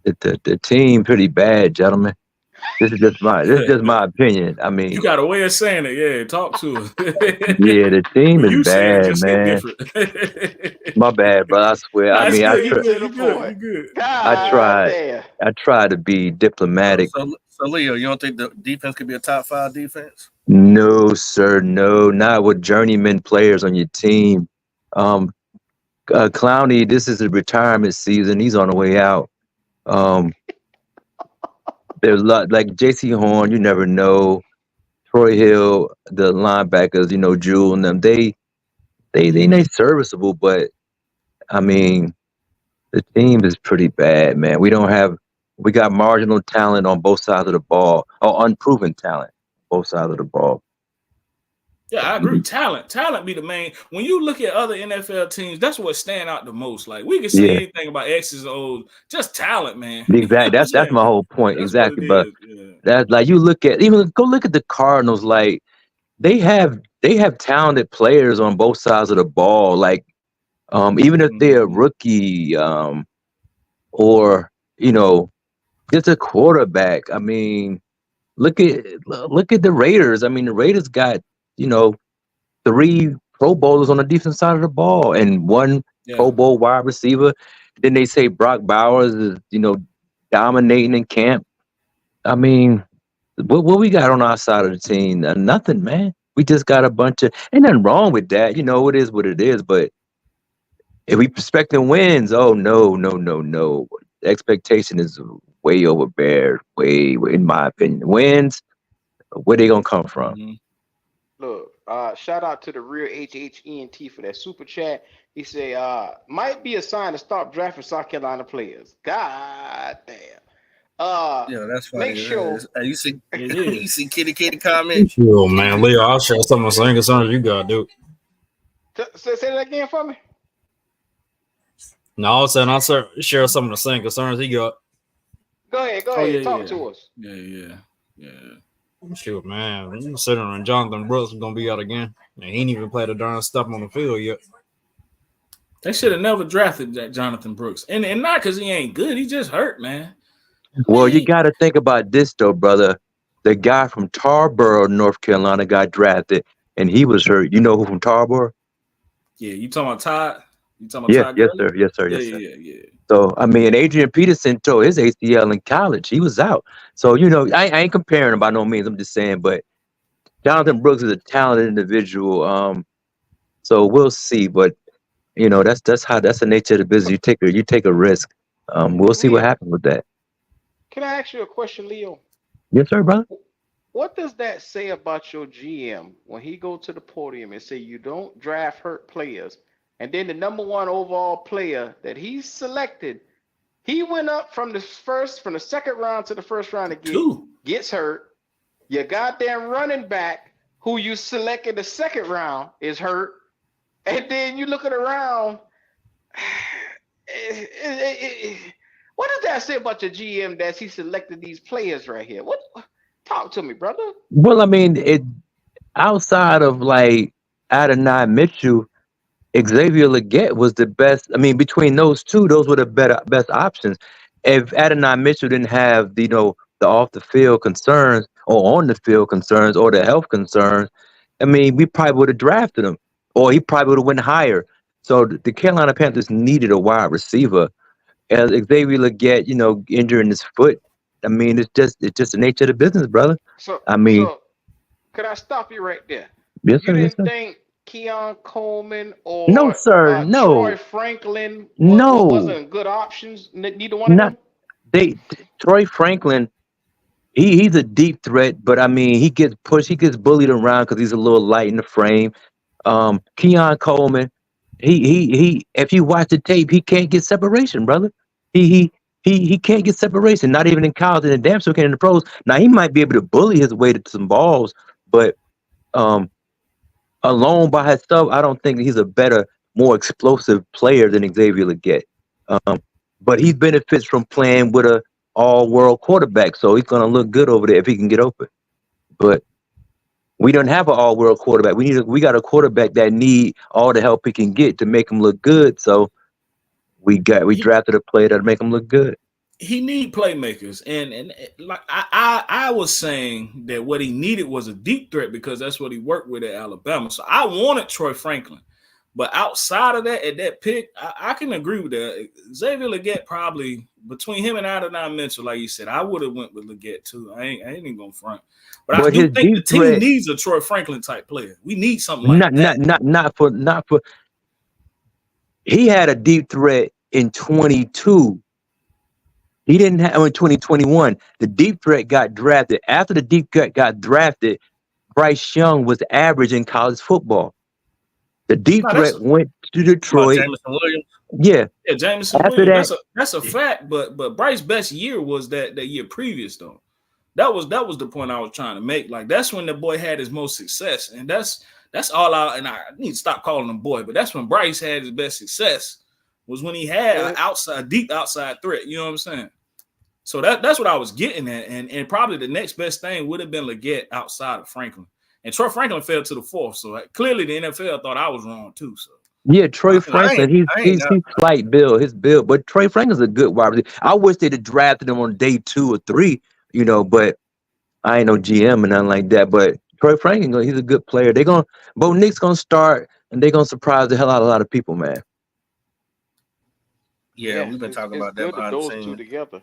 the team pretty bad, gentlemen. This is just my opinion. I mean, you got a way of saying it. Yeah, talk to us. Yeah, the team is bad, man. My bad, bro. I swear. Nah, I mean, you good. I try to be diplomatic. So Leo, you don't think the defense could be a top 5 defense? No, sir. No, not with journeyman players on your team. Clowney, this is a retirement season. He's on the way out. There's a lot like J.C. Horn. You never know. Troy Hill, the linebackers. You know, Jewel and them. They serviceable, but I mean, the team is pretty bad, man. We got marginal talent on both sides of the ball, or unproven talent on both sides of the ball. Yeah, I agree. Talent be the main. When you look at other NFL teams, that's what stand out the most. Like, we can say anything about X's and O's, just talent, man. Exactly. That's my whole point. That's exactly. But that's like, you look at go look at the Cardinals. Like, they have talented players on both sides of the ball. Like, even if they're a rookie, or just a quarterback. I mean, look at the Raiders. I mean, the Raiders got 3 Pro Bowlers on the defensive side of the ball and 1 Pro Bowl wide receiver. Then they say Brock Bowers is dominating in camp. I mean, what we got on our side of the team? Nothing, man. We just got a bunch of. Ain't nothing wrong with that. It is what it is. But if we expecting wins, oh no. The expectation is way overbeared. Way, in my opinion, wins. Where they gonna come from? Look, Shout out to the real HHENT for that super chat. He say, might be a sign to stop drafting South Carolina players. God damn. Yeah, that's funny. Make sure You see, It you is. see kitty comment. Yo, man, Leo, I'll share some of the same concerns you got, dude. say that again for me. No, I was saying I'll share some of the same concerns he got. Go ahead. Oh, yeah, Talk yeah. to us. Yeah. Shoot, man, you considering Jonathan Brooks is gonna be out again, and he ain't even played a darn stuff on the field yet. They should have never drafted that Jonathan Brooks, and not because he ain't good. He just hurt, man. Well, you got to think about this though, brother. The guy from Tarboro, North Carolina, got drafted, and he was hurt. You know who from Tarboro? Yeah, you talking about Todd? You talking about Todd? Yes, Gurley? sir. Yeah. So, I mean, Adrian Peterson tore his ACL in college. He was out. So, you know, I ain't comparing him by no means. I'm just saying, but Jonathan Brooks is a talented individual. So we'll see. But, you know, that's the nature of the business. You take a risk. We'll see what happens with that. Can I ask you a question, Leo? Yes, sir, brother. What does that say about your GM when he go to the podium and say you don't draft hurt players, and then the number one overall player that he selected, he went up from the second round to the first round again, gets hurt. Your goddamn running back, who you select in the second round, is hurt, and then you looking around. What does that say about your GM that he selected these players right here? What? Talk to me, brother. Well, I mean, outside of like Adonai Mitchell, Xavier Legette was the best. I mean, between those two, those were the best options. If Adonai Mitchell didn't have the off the field concerns or on the field concerns or the health concerns, I mean, we probably would have drafted him, or he probably would have went higher. So the Carolina Panthers needed a wide receiver. As Xavier Legette, injuring his foot. I mean, it's just the nature of the business, brother. So could I stop you right there? Yes, you sir, didn't think Keon Coleman or no, sir, no. Troy Franklin wasn't good options? Neither one of them. Troy Franklin, he's a deep threat, but I mean, he gets pushed, he gets bullied around because he's a little light in the frame. Keon Coleman, he if you watch the tape, he can't get separation, brother. He can't get separation, not even in college, and damn sure can't in the pros. Now he might be able to bully his way to some balls, but alone by himself, I don't think he's a better, more explosive player than Xavier Legette. But he benefits from playing with a all-world quarterback, so he's gonna look good over there if he can get open. But we don't have an all-world quarterback. We got a quarterback that need all the help he can get to make him look good. So we drafted a player that make him look good. He need playmakers, and like I was saying that what he needed was a deep threat because that's what he worked with at Alabama. So I wanted Troy Franklin, but outside of that, at that pick, I can agree with that. Xavier Legette probably between him and Adonai Mitchell, like you said, I would have went with Legette too. I ain't even gonna front, but I do think the team needs a Troy Franklin type player. We need something like that. Not for. He had a deep threat in 22. He didn't have in 2021. The deep threat got drafted. After the deep threat got drafted, Bryce Young was average in college football. The deep threat went to Detroit. Jameson Williams. Yeah, Jameson Williams. That's a fact. But Bryce's best year was that year previous though. That was the point I was trying to make. Like that's when the boy had his most success, and that's all. I need to stop calling him boy, but that's when Bryce had his best success. Was when he had a deep outside threat. You know what I'm saying? So that's what I was getting at, and probably the next best thing would have been Legette outside of Franklin. And Troy Franklin fell to the fourth, so clearly the NFL thought I was wrong too. So yeah, Troy Franklin, he's slight build, his build, but Troy Franklin's a good wide receiver. I wish they'd have drafted him on day 2 or 3, but I ain't no GM and nothing like that. But Troy Franklin, he's a good player. Bo Nick's gonna start, and they're gonna surprise the hell out of a lot of people, man. Yeah, we've been talking about that behind the scenes. Those two together.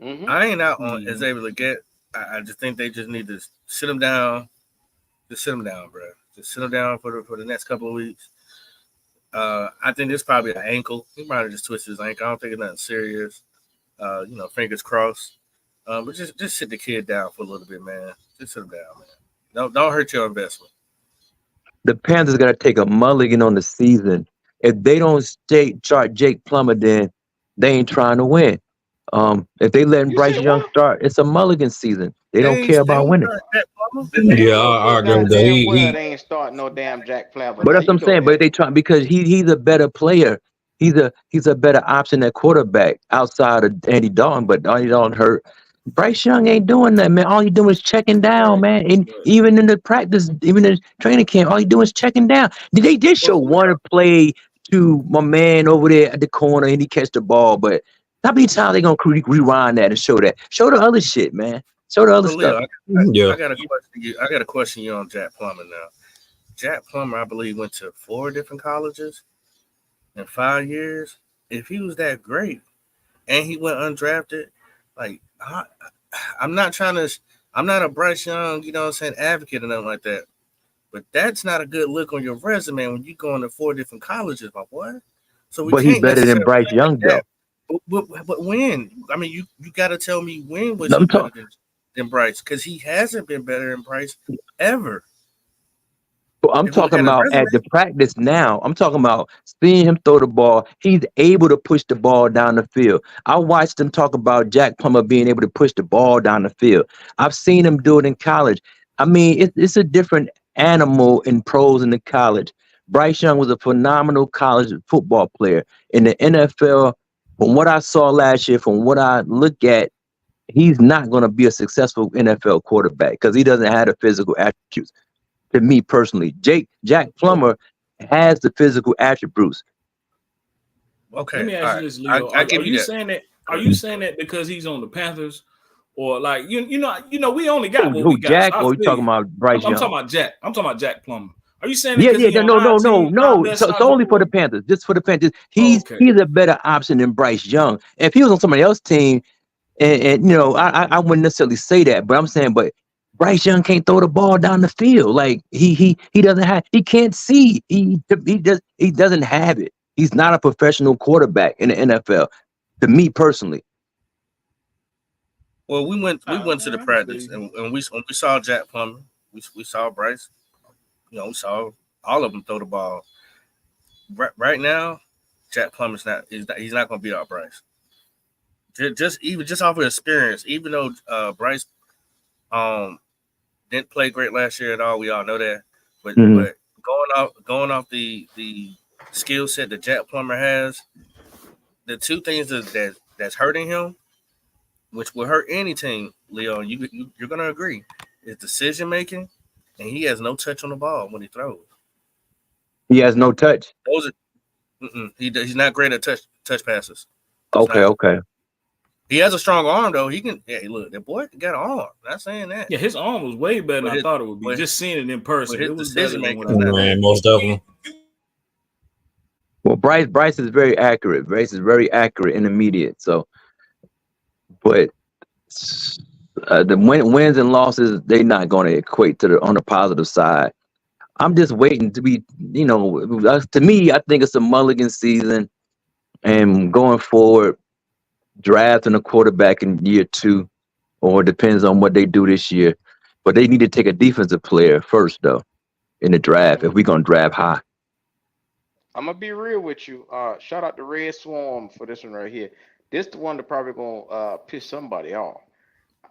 Mm-hmm. I ain't out on Xavier Legette. I just think they just need to sit him down. Just sit him down, bro. Just sit him down for the next couple of weeks. I think it's probably an ankle. He might have just twisted his ankle. I don't think it's nothing serious. Fingers crossed. But just sit the kid down for a little bit, man. Just sit him down, man. Don't hurt your investment. the Panthers got to take a mulligan on the season. If they don't start Jake Plummer, then they ain't trying to win. If they letting You Bryce said Young what? start, it's a mulligan season. They don't They care about ain't winning. start Jack Plummer. Yeah, Know I good agree with that. goddamn well He they ain't starting no damn Jack Flavor. But Now that's what you I'm know saying. But that. they try because he's a better player. He's a better option at quarterback outside of Andy Dalton. But Andy Dalton hurt. Bryce Young ain't doing that, man. All he doing is checking down, Right. man. And But, even in the practice, even in training camp, all he doing is checking down. Did they did show but one play to my man over there at the corner and he catch the ball? But how many times they gonna rewind that and show that? Show the other shit, man. Show the other So Leo, stuff. yeah. I got a question. I got a question you on Jack Plummer now. Jack Plummer, I believe, went to 4 different colleges in 5 years. If he was that great and he went undrafted, like I'm not trying to. I'm not a Bryce Young, advocate or nothing like that. But that's not a good look on your resume when you go into 4 different colleges, my boy. So we But he's can't better than necessarily Bryce say Young, though. that. But when? I mean, you got to tell me when was he I'm better talking. than Bryce? Because he hasn't been better than Bryce ever. I'm If we look talking at his about resume, at the practice now. I'm talking about seeing him throw the ball. He's able to push the ball down the field. I watched him talk about Jack Plummer being able to push the ball down the field. I've seen him do it in college. I mean, it's a different animal in pros and the college. Bryce Young was a phenomenal college football player. In the NFL, from what I saw last year, from what I look at, he's not going to be a successful NFL quarterback because he doesn't have the physical attributes. To me personally, Jack Plummer has the physical attributes. okay, let me all ask you right, this, Leo. I Are give you you that. saying that? Are you saying that because he's on the Panthers, or like we only got what Who we got? So Jack? I Or you feel talking you. about Bryce I'm talking Young? about Jack. I'm talking about Jack Plummer. Are you saying that Yeah, because yeah, he on no, our no, no, team, our no. best So it's option? only for the Panthers. Just for the Panthers. Oh, He's okay. a better option than Bryce Young. If he was on somebody else's team, and I wouldn't necessarily say that, but I'm saying, but Bryce Young can't throw the ball down the field. Like he doesn't have. He can't see. He doesn't have it. He's not a professional quarterback in the NFL. To me personally. Well, we went to the I feel practice, you. and when we saw Jack Plummer, we saw Bryce. We saw all of them throw the ball. Right now, Jack Plummer's not. He's not going to beat out Bryce. Just off of experience, even though Bryce didn't play great last year at all, we all know that. But Mhm. going off the skill set that Jack Plummer has, the two things that's hurting him, which will hurt any team, Leo, you're gonna agree, is decision making, and he has no touch on the ball when he throws. He has no touch. Those are he's not great at touch passes. He's Okay, not. okay. He has a strong arm though. He can. Yeah, look, that boy got an arm. Not saying that. Yeah, his arm was way better than I thought it would be. But Just seeing it in person, his it was better decision than making what I is not thought. there. Man, most definitely. Well, Bryce is very accurate. Bryce is very accurate in the immediate. So, but the wins and losses, they're not going to equate to on the positive side. I'm just waiting to be, to me, I think it's a mulligan season, and going forward, drafting a quarterback in year 2, or it depends on what they do this year. But they need to take a defensive player first, though, in the draft if we're going to draft high. I'm gonna be real with you. Shout out to Red Swarm for this one right here. This the one that probably gonna piss somebody off.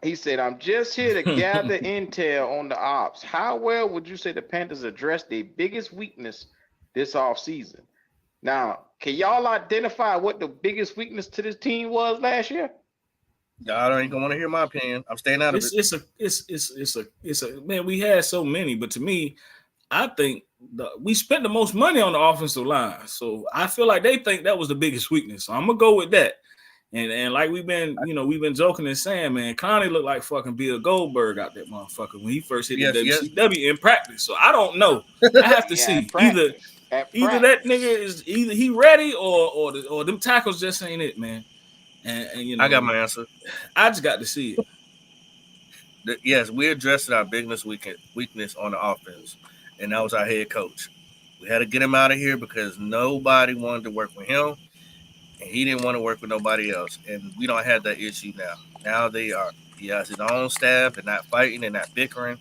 He said, "I'm just here to gather intel on the ops. How well would you say the Panthers addressed their biggest weakness this offseason? Now, can y'all identify what the biggest weakness to this team was last year? Y'all ain't gonna want to hear my opinion. I'm staying out of it. It's a man. We had so many, but to me, I think we spent the most money on the offensive line, so I feel like they think that was the biggest weakness. So I'm gonna go with that. And like we've been joking and saying, man, Clowney looked like fucking Bill Goldberg out that motherfucker when he first hit the WCW in practice. So I don't know. I have to see either that nigga is either he ready or them tackles just ain't it, man. And I got my answer. I just got to see it. Yes, we addressed our biggest weakness on the offense, and that was our head coach. We had to get him out of here because nobody wanted to work with him, and he didn't want to work with nobody else. And we don't have that issue now. Now he has his own staff. They're not fighting. They're not bickering.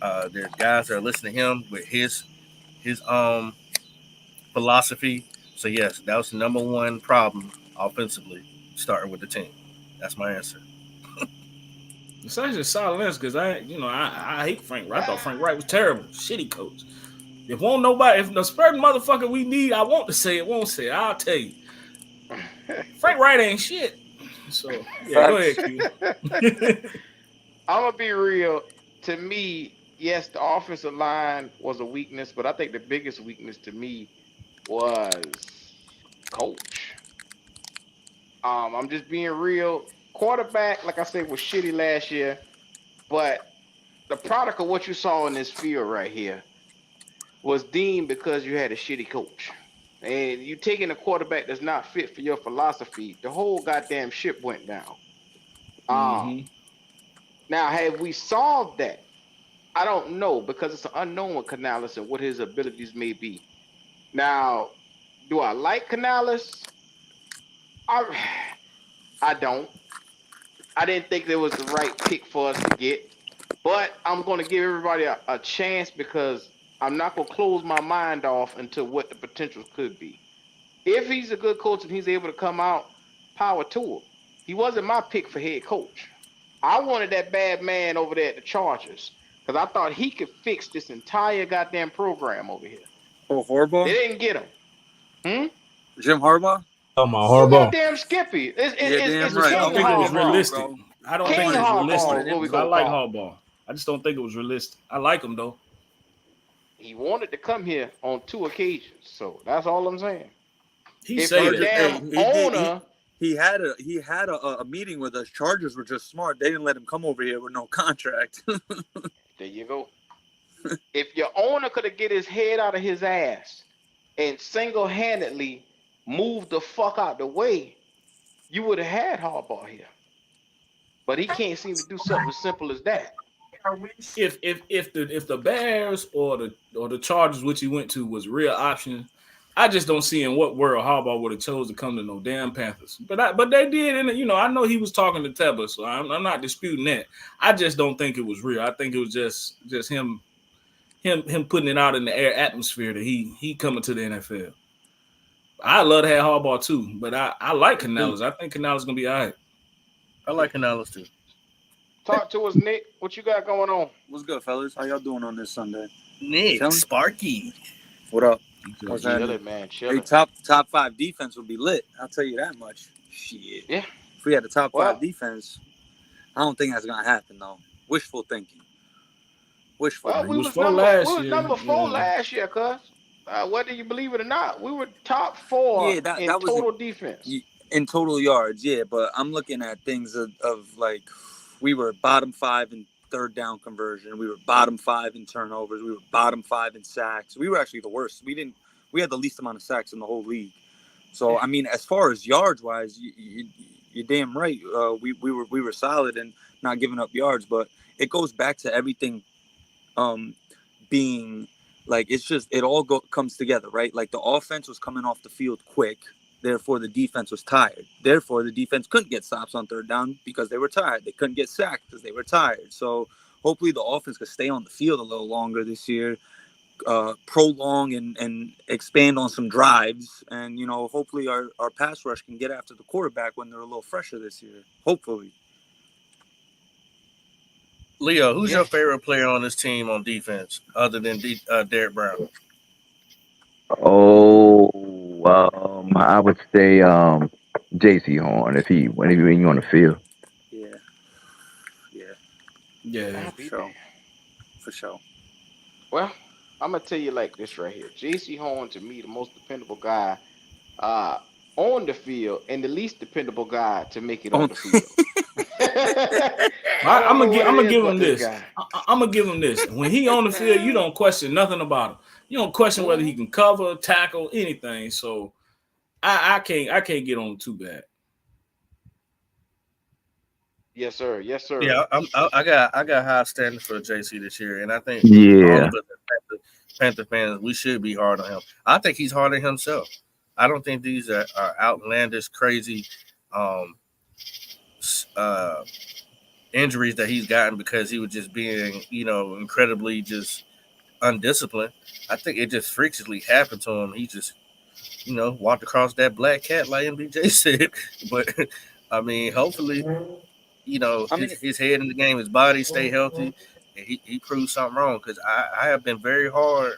There's guys that are listening to him with his his philosophy. So yes, that was the number one problem offensively, starting with the team. That's my answer. It's actually a solid answer because I hate Frank Wright. I thought Frank Wright was terrible, shitty coach. If the Spurs motherfucker we need, I want to say it, won't say it. I'll tell you, Frank Wright ain't shit. So yeah, go ahead, Q. I'm gonna be real. To me, yes, the offensive line was a weakness, but I think the biggest weakness to me was coach. I'm just being real. Quarterback, like I said, was shitty last year, but the product of what you saw in this field right here was deemed because you had a shitty coach. And you taking a quarterback that's not fit for your philosophy, the whole goddamn ship went down. Mm-hmm. Now, have we solved that? I don't know because it's an unknown with Canales and what his abilities may be. Now, do I like Canales? I don't. I didn't think there was the right pick for us to get, but I'm going to give everybody a chance because I'm not going to close my mind off until what the potential could be. If he's a good coach and he's able to come out, power to him. He wasn't my pick for head coach. I wanted that bad man over there at the Chargers because I thought he could fix this entire goddamn program over here. Oh, Harbaugh? They didn't get him. Jim Harbaugh? Oh, my Harbaugh. Goddamn Skippy. It's I King don't think it was Harbaugh. realistic. I don't think it was realistic. What we I gonna like call. Harbaugh. I just don't think it was realistic. I like him though. He wanted to come here on 2 occasions, so that's all I'm saying. He said owner. He had a meeting with us. Chargers were just smart. They didn't let him come over here with no contract. There you go. If your owner could have get his head out of his ass and single-handedly moved the fuck out the way, you would have had Harbaugh here. But he can't seem to do something as simple as that. If the Bears or the Chargers, which he went to, was real option, I just don't see in what world Harbaugh would have chose to come to no damn Panthers. But they did, and I know he was talking to Tebba, so I'm not disputing that. I just don't think it was real. I think it was just him putting it out in the air atmosphere that he coming to the NFL. I love to have Harbaugh too, but I like Canales. I think Canales is gonna be all right. I like Canales too. Talk to us, Nick. What you got going on? What's good, fellas? How y'all doing on this Sunday? Nick, Chilling? Sparky. What up? What's happening, man? Chilling. Hey, top 5 defense would be lit. I'll tell you that much. Shit. Yeah. If we had the top 5 defense, I don't think that's gonna happen though. Wishful thinking. Wishful. Well, we was number 4 last year, cuz. Whether you believe it or not, we were top 4 in total defense. In total yards, yeah. But I'm looking at things of like we were bottom 5 in third down conversion. We were bottom 5 in turnovers. We were bottom 5 in sacks. We were actually the worst. We had the least amount of sacks in the whole league. So I mean, as far as yards wise, you're damn right. We were solid and not giving up yards, but it goes back to everything being like it all comes together, right? Like the offense was coming off the field quick. Therefore, the defense was tired. Therefore, the defense couldn't get stops on third down because they were tired. They couldn't get sacked because they were tired. So hopefully the offense could stay on the field a little longer this year, prolong and expand on some drives. And, hopefully our pass rush can get after the quarterback when they're a little fresher this year. Hopefully. Leo, who's your favorite player on this team on defense other than Derek Brown? I would say JC Horn if he when he on the field. Yeah. For sure. Well, I'm gonna tell you like this right here. JC Horn to me the most dependable guy on the field and the least dependable guy to make it on the field. I'm gonna give him this. I'm gonna give him this. When he on the field, you don't question nothing about him. You don't question whether he can cover, tackle, anything. So I can't get on too bad. Yes, sir. Yeah, I got high standards for JC this year, and I think all of us as Panther fans, we should be hard on him. I think he's hard on himself. I don't think these are outlandish, crazy injuries that he's gotten because he was just being, incredibly just undisciplined. I think it just freakishly happened to him. He just, walked across that black cat like MBJ said. But I mean, hopefully, his head in the game, his body stay healthy, and he proves something wrong. Because I have been very hard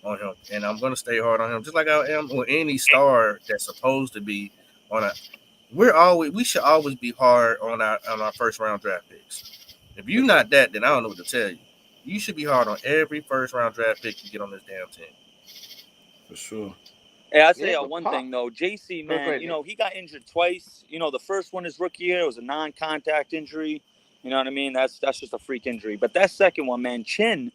on him, and I'm going to stay hard on him, just like I am on any star that's supposed to be on a. We should always be hard on our first round draft picks. If you're not that, then I don't know what to tell you. You should be hard on every first round draft pick you get on this damn team. For sure. Hey, I'll say one thing though, JC, man, he got injured twice. The first one his rookie year, it was a non-contact injury. You know what I mean? That's just a freak injury. But that second one, man, Chin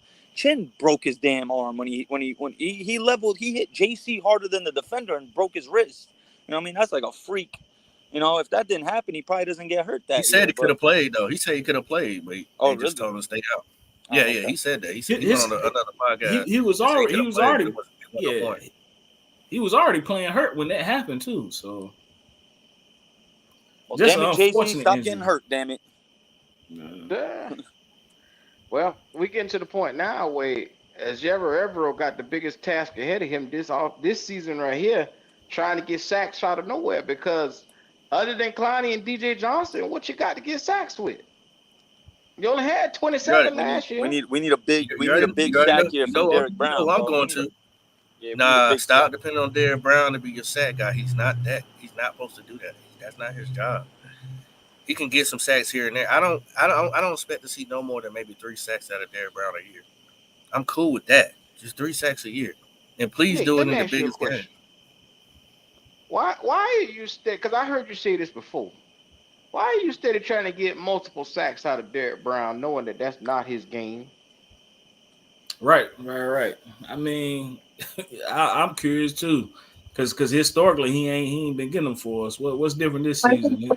broke his damn arm when he hit JC harder than the defender and broke his wrist. You know what I mean? That's like a freak. If that didn't happen, he probably doesn't get hurt that year. He said he could have played though. He said he could have played, but he just told him to stay out. Yeah, okay. He said that. He said he went on another podcast. He was already playing hurt when that happened too. So, well, damn it, JC, stop getting hurt, damn it. Well, we getting to the point now where Xavier got the biggest task ahead of him this season right here, trying to get sacks out of nowhere. Because other than Clowney and DJ Johnson, what you got to get sacks with? You only had 27 last year. We need a big sack here from Derrick Brown. I'm going to. Stop depending on Derrick Brown to be your sack guy. He's not that. He's not supposed to do that. That's not his job. He can get some sacks here and there. I don't expect to see no more than maybe 3 sacks out of Derrick Brown a year. I'm cool with that. Just 3 sacks a year, and please do it in the biggest game. Why are you steady? Because I heard you say this before. Why are you steady trying to get multiple sacks out of Derrick Brown, knowing that that's not his game? Right. I mean, I'm curious too, because historically he ain't been getting them for us. What's different this season?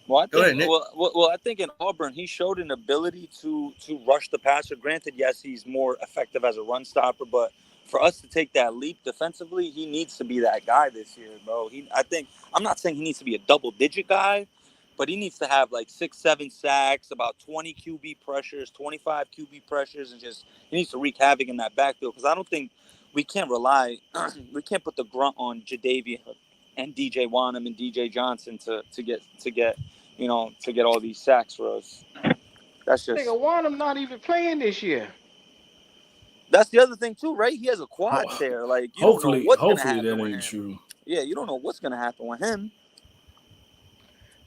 Well, I think in Auburn he showed an ability to rush the passer. Granted, yes, he's more effective as a run stopper, but for us to take that leap defensively, he needs to be that guy this year, bro. I'm not saying he needs to be a double-digit guy, but he needs to have like 6-7 sacks, about 20 QB pressures, 25 QB pressures, and he needs to wreak havoc in that backfield. Because I don't think we can't put the grunt on Jadeveon and DJ Wanham and DJ Johnson to get all these sacks for us. That's just. Nigga, Wanham not even playing this year. That's the other thing too, right? He has a quad there. Like, hopefully that ain't true. Yeah, you don't know what's gonna happen with him.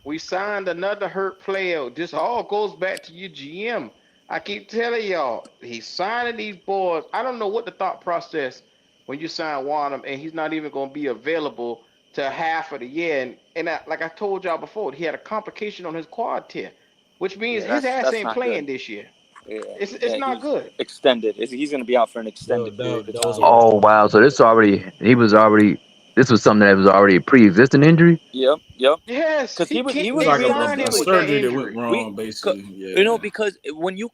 We signed another hurt player. This all goes back to your GM. I keep telling y'all, he's signing these boys. I don't know what the thought process when you sign Wanham and he's not even going to be available to half of the year. And like I told y'all before, he had a complication on his quad tear, which means his ass ain't playing this year. Yeah, it's not good. Extended. He's going to be out for an extended period of time. Oh wow! So this was something that was already a pre-existing injury. Yep. Yes, because he was like a surgery that went wrong, basically. Yeah. Because when you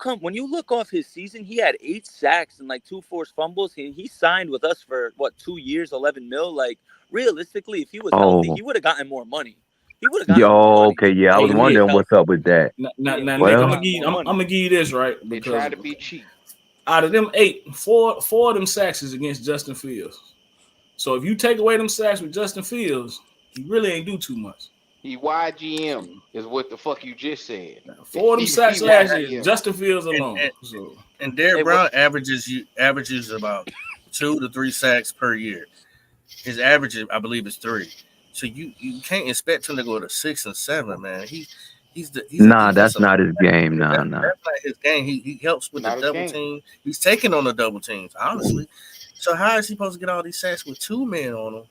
look off his season, he had 8 sacks and like 2 forced fumbles. He signed with us for 2 years, $11 million. Like realistically, if he was healthy, he would have gotten more money. He would have gotten more money. Okay, yeah. I was wondering what's up with that. Now, I'm gonna give you this right. They try to be cheap. Out of them 8, 4 of them sacks is against Justin Fields. So if you take away them sacks with Justin Fields, he really ain't do too much. He YGM is what the fuck you just said. 4 of them sacks last year, Justin Fields alone. And Derrick Brown averages about 2 to 3 sacks per year. His average, I believe, is 3. So you can't expect him to go to 6 and 7, man. That's not his game. That's not his game. He helps with the double team. He's taking on the double teams, honestly. So how is he supposed to get all these sacks with 2 men on him?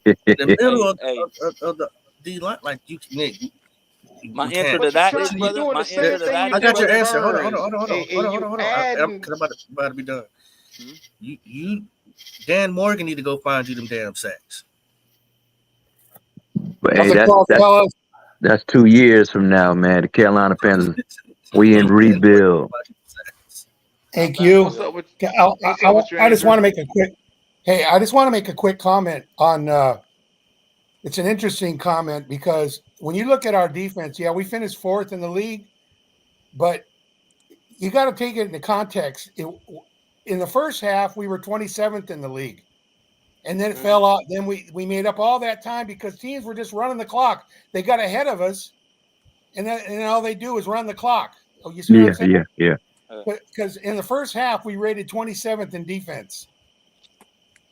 In the middle of the D line, like you. My answer to that is, brother. I got your answer. Hold on. I'm about to be done. You, Dan Morgan, need to go find you them damn sacks. But hey, that's 2 years from now, man. The Carolina Panthers, we in rebuild. Thank you. I just want to make a quick. Hey, I just want to make a quick comment on. It's an interesting comment because when you look at our defense, we finished 4th in the league, but you got to take it into context. In the first half, we were 27th in the league. And then it fell off. Then we made up all that time because teams were just running the clock. They got ahead of us, and all they do is run the clock. Oh, you see what I'm saying? Yeah. Because in the first half, we rated 27th in defense.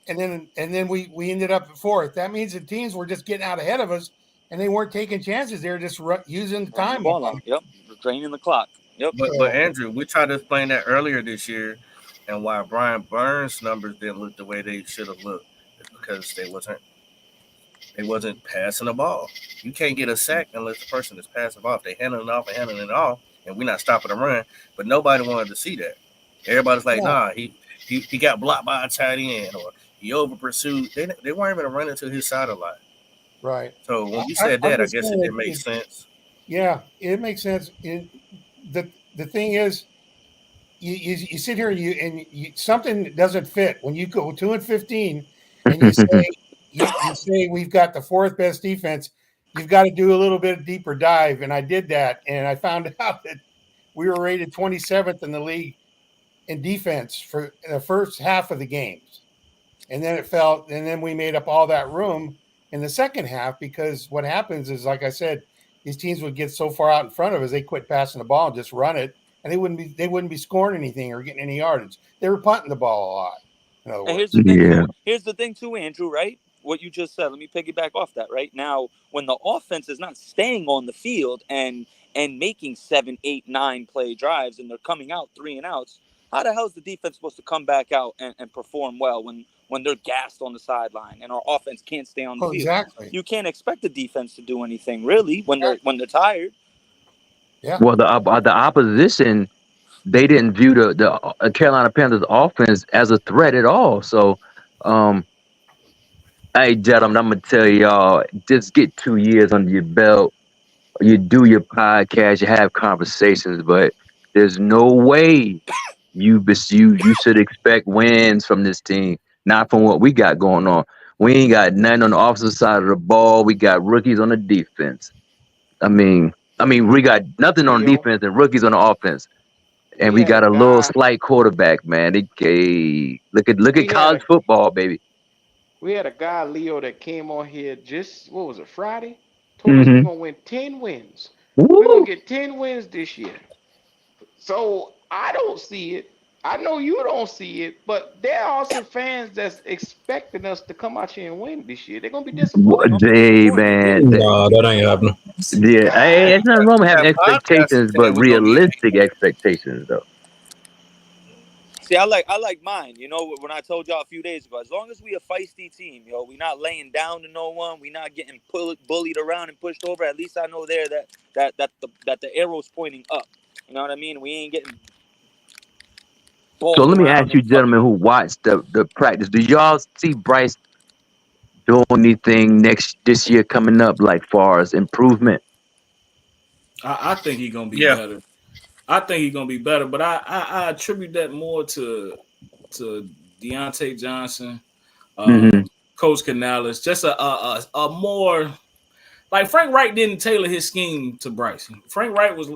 And then we ended up at 4th. That means the teams were just getting out ahead of us, and they weren't taking chances. They were just using the time. Yep, draining the clock. Yep. But Andrew, we tried to explain that earlier this year, and why Brian Burns' numbers didn't look the way they should have looked, because they wasn't passing the ball. You can't get a sack unless the person is passing the ball. If they handling it off, and we're not stopping the run. But nobody wanted to see that. Everybody's like, nah, he got blocked by a tight end, or he over pursued. They weren't even running to his side a lot. Right. So when you said that, I guess it makes sense. Yeah, it makes sense. The thing is, you sit here and something doesn't fit when you go 2-15 and you say you say we've got the 4th best defense. You've got to do a little bit deeper dive, and I did that, and I found out that we were rated 27th in the league in defense for the first half of the games, and then and then we made up all that room in the second half, because what happens is, like I said, these teams would get so far out in front of us, they quit passing the ball and just run it, and they wouldn't be scoring anything or getting any yardage. They were punting the ball a lot. In other words. Here's the thing too, Andrew, right? What you just said, let me piggyback off that. Right now, when the offense is not staying on the field and making 7, 8, 9 play drives, and they're coming out 3 and outs, how the hell is the defense supposed to come back out and perform well when they're gassed on the sideline and our offense can't stay on the field? Exactly. You can't expect the defense to do anything really when they're tired. Yeah. Well, the opposition, they didn't view the Carolina Panthers offense as a threat at all. So, hey, gentlemen, I'm gonna tell y'all, just get 2 years under your belt. You do your podcast, you have conversations, but there's no way you should expect wins from this team. Not from what we got going on. We ain't got nothing on the offensive side of the ball. We got rookies on the defense. I mean, we got nothing on defense and rookies on the offense, and we got a little slight quarterback, man. Look at college football, baby. We had a guy, Leo, that came on here Friday? Told us we're going to win 10 wins. We're going to get 10 wins this year. So I don't see it. I know you don't see it, but there are some fans that's expecting us to come out here and win this year. They're going to be disappointed. Man. No, that ain't happening. Yeah, it's not wrong with having expectations, but realistic expectations, though. See, I like mine. You know, when I told y'all a few days ago, as long as we a feisty team, we not laying down to no one, we not getting bullied around and pushed over. At least I know there that the arrow's pointing up. You know what I mean? We ain't getting. So let me ask you, gentlemen, who watched the practice. Do y'all see Bryce doing anything this year coming up, like far as improvement? I think he's gonna be better. I think he's gonna be better, but I attribute that more to Deontay Johnson, Coach Canales, just a more like Frank Wright didn't tailor his scheme to Bryce. Frank Wright was,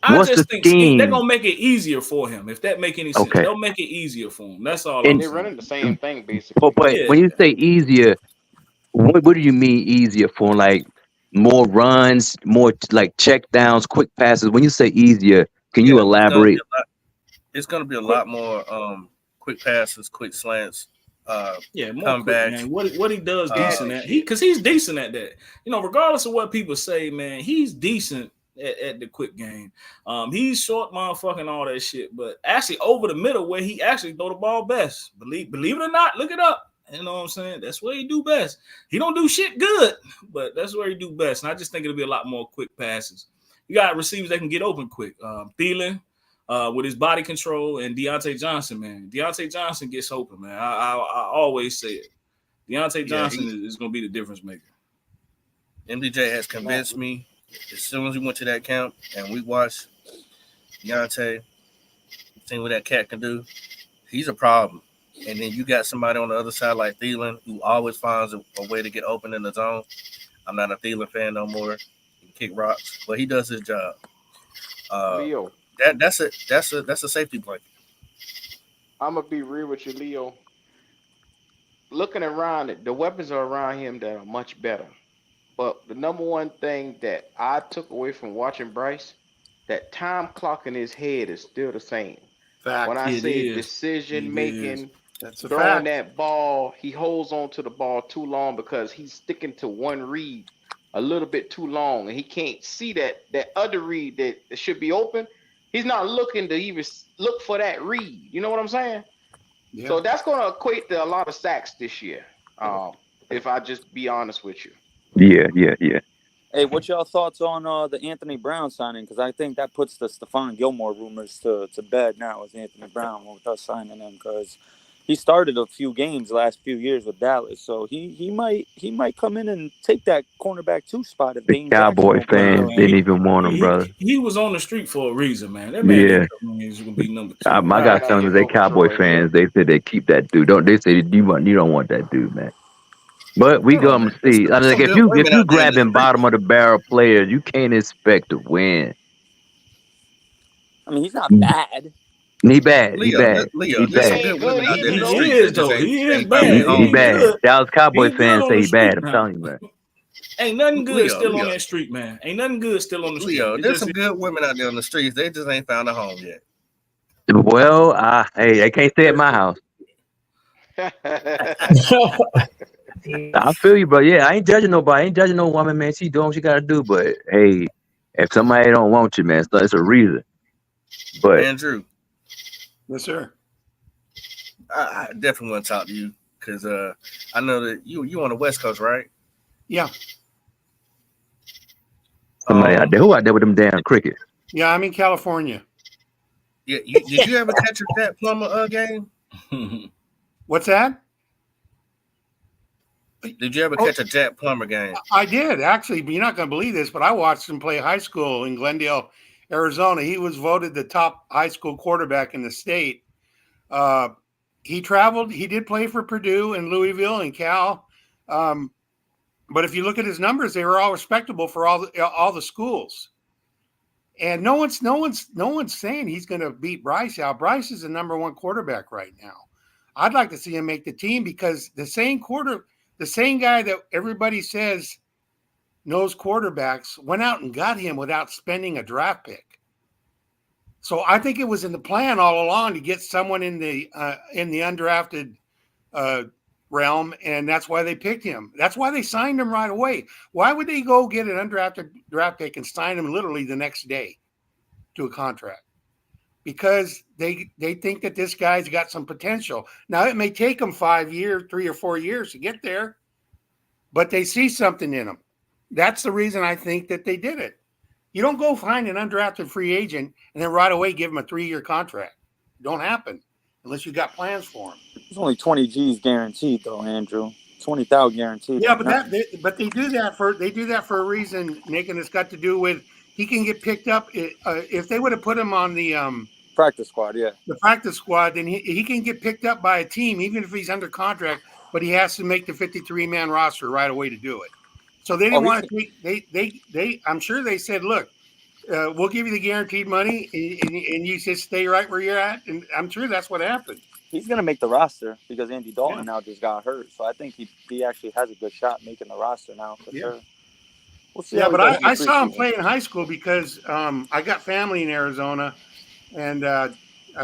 I just think they're gonna make it easier for him. If that make any sense, they'll make it easier for him. That's all. They're running the same thing basically. But when you say easier, what do you mean easier for him? Like more runs, more like check downs, quick passes. When you say easier, can you elaborate? It's gonna be a lot more quick passes, quick slants. More comebacks. Quick, man. What he does decent at because he's decent at that. Regardless of what people say, man, he's decent at the quick game. He's short, motherfucking all that shit, but actually over the middle where he actually throw the ball best. Believe it or not, look it up. You know what I'm saying? That's where he do best. He don't do shit good, but that's where he do best. And I just think it'll be a lot more quick passes. You got receivers that can get open quick. Thielen with his body control, and Deontay Johnson, man. Deontay Johnson gets open, man. I always say it. Deontay Johnson is going to be the difference maker. MDJ has convinced me. As soon as we went to that camp and we watched Deontay, seen what that cat can do, he's a problem. And then you got somebody on the other side like Thielen who always finds a way to get open in the zone. I'm not a Thielen fan no more. He can kick rocks, but he does his job. Leo, That's a safety blanket. I'm gonna be real with you, Leo. Looking around it, the weapons are around him that are much better. But the number one thing that I took away from watching Bryce, that time clock in his head is still the same. When Fact. I It say is. decision It is. making, That's a throwing fact. that ball, he holds on to the ball too long because he's sticking to one read a little bit too long, and he can't see that other read that should be open. He's not looking to even look for that read. You know what I'm saying? Yeah. So that's going to equate to a lot of sacks this year. If I just be honest with you. Yeah. Hey, what's y'all thoughts on the Anthony Brown signing? Because I think that puts the Stephon Gilmore rumors to bed now with Anthony Brown with us signing him, because he started a few games the last few years with Dallas, so he might come in and take that cornerback 2 spot if The Dane Jackson Cowboy don't play fans well. didn't even want him, brother. He was on the street for a reason, man. That man Yeah. didn't come in. He's gonna be number 2. I Right got now, some you're of they Cowboy overthrowing fans. him. They said they keep that dude. Don't they say you don't want that dude, man? But we Hold on, gonna man. see. I mean, There's like some if good you women out there in the grabbing street. bottom of the barrel players, you can't expect to win. I mean, he's not bad. He bad. He Leo, bad. Leo, He there's He some bad. good ain't good women out there in either, the He though. streets is that just though. He is ain't finding bad. their He home yet. bad. Good. Dallas Cowboy He good fans on say the he bad. street I'm now. telling you, man. Ain't nothing good still on Leo, that street, man. Ain't nothing good still on the street. It there's just some good women out there on the streets. They just ain't found a home yet. Well, hey, they can't stay at my house. I feel you, bro. Yeah, I ain't judging nobody. I ain't judging no woman, man. She doing what she gotta do. But hey, if somebody don't want you, man, it's a reason. But Andrew, Yes, sir. I definitely want to talk to you because I know that you on the West Coast, right? Yeah. somebody out there, who out there with them damn crickets? Yeah, I'm in California. Yeah, did you ever catch a Jack Plummer game? What's that? Did you ever catch a Jack Plummer game? I did, actually, but you're not going to believe this, but I watched him play high school in Glendale, Arizona. He was voted the top high school quarterback in the state. He traveled. He did play for Purdue and Louisville and Cal. But if you look at his numbers, they were all respectable for all the schools. And no one's saying he's going to beat Bryce out. Bryce is the number 1 quarterback right now. I'd like to see him make the team because the same guy that everybody says knows quarterbacks went out and got him without spending a draft pick. So I think it was in the plan all along to get someone in the undrafted realm, and that's why they picked him. That's why they signed him right away. Why would they go get an undrafted draft pick and sign him literally the next day to a contract? Because they think that this guy's got some potential. Now, it may take him 5 years, 3 or 4 years to get there, but they see something in him. That's the reason I think that they did it. You don't go find an undrafted free agent and then right away give him a 3-year contract. It don't happen unless you got plans for him. It's only 20 G's guaranteed, though, Andrew. 20,000 guaranteed. Yeah, but they do that for a reason, Nick, and it's got to do with he can get picked up. If they would have put him on the practice squad, the practice squad, then he can get picked up by a team even if he's under contract. But he has to make the 53-man roster right away to do it. So they didn't want to take. They I'm sure they said, look, we'll give you the guaranteed money, and you just stay right where you're at. And I'm sure that's what happened. He's going to make the roster because Andy Dalton now just got hurt. So I think he actually has a good shot making the roster now for sure. We'll see. Yeah, but I saw him play in high school because I got family in Arizona, and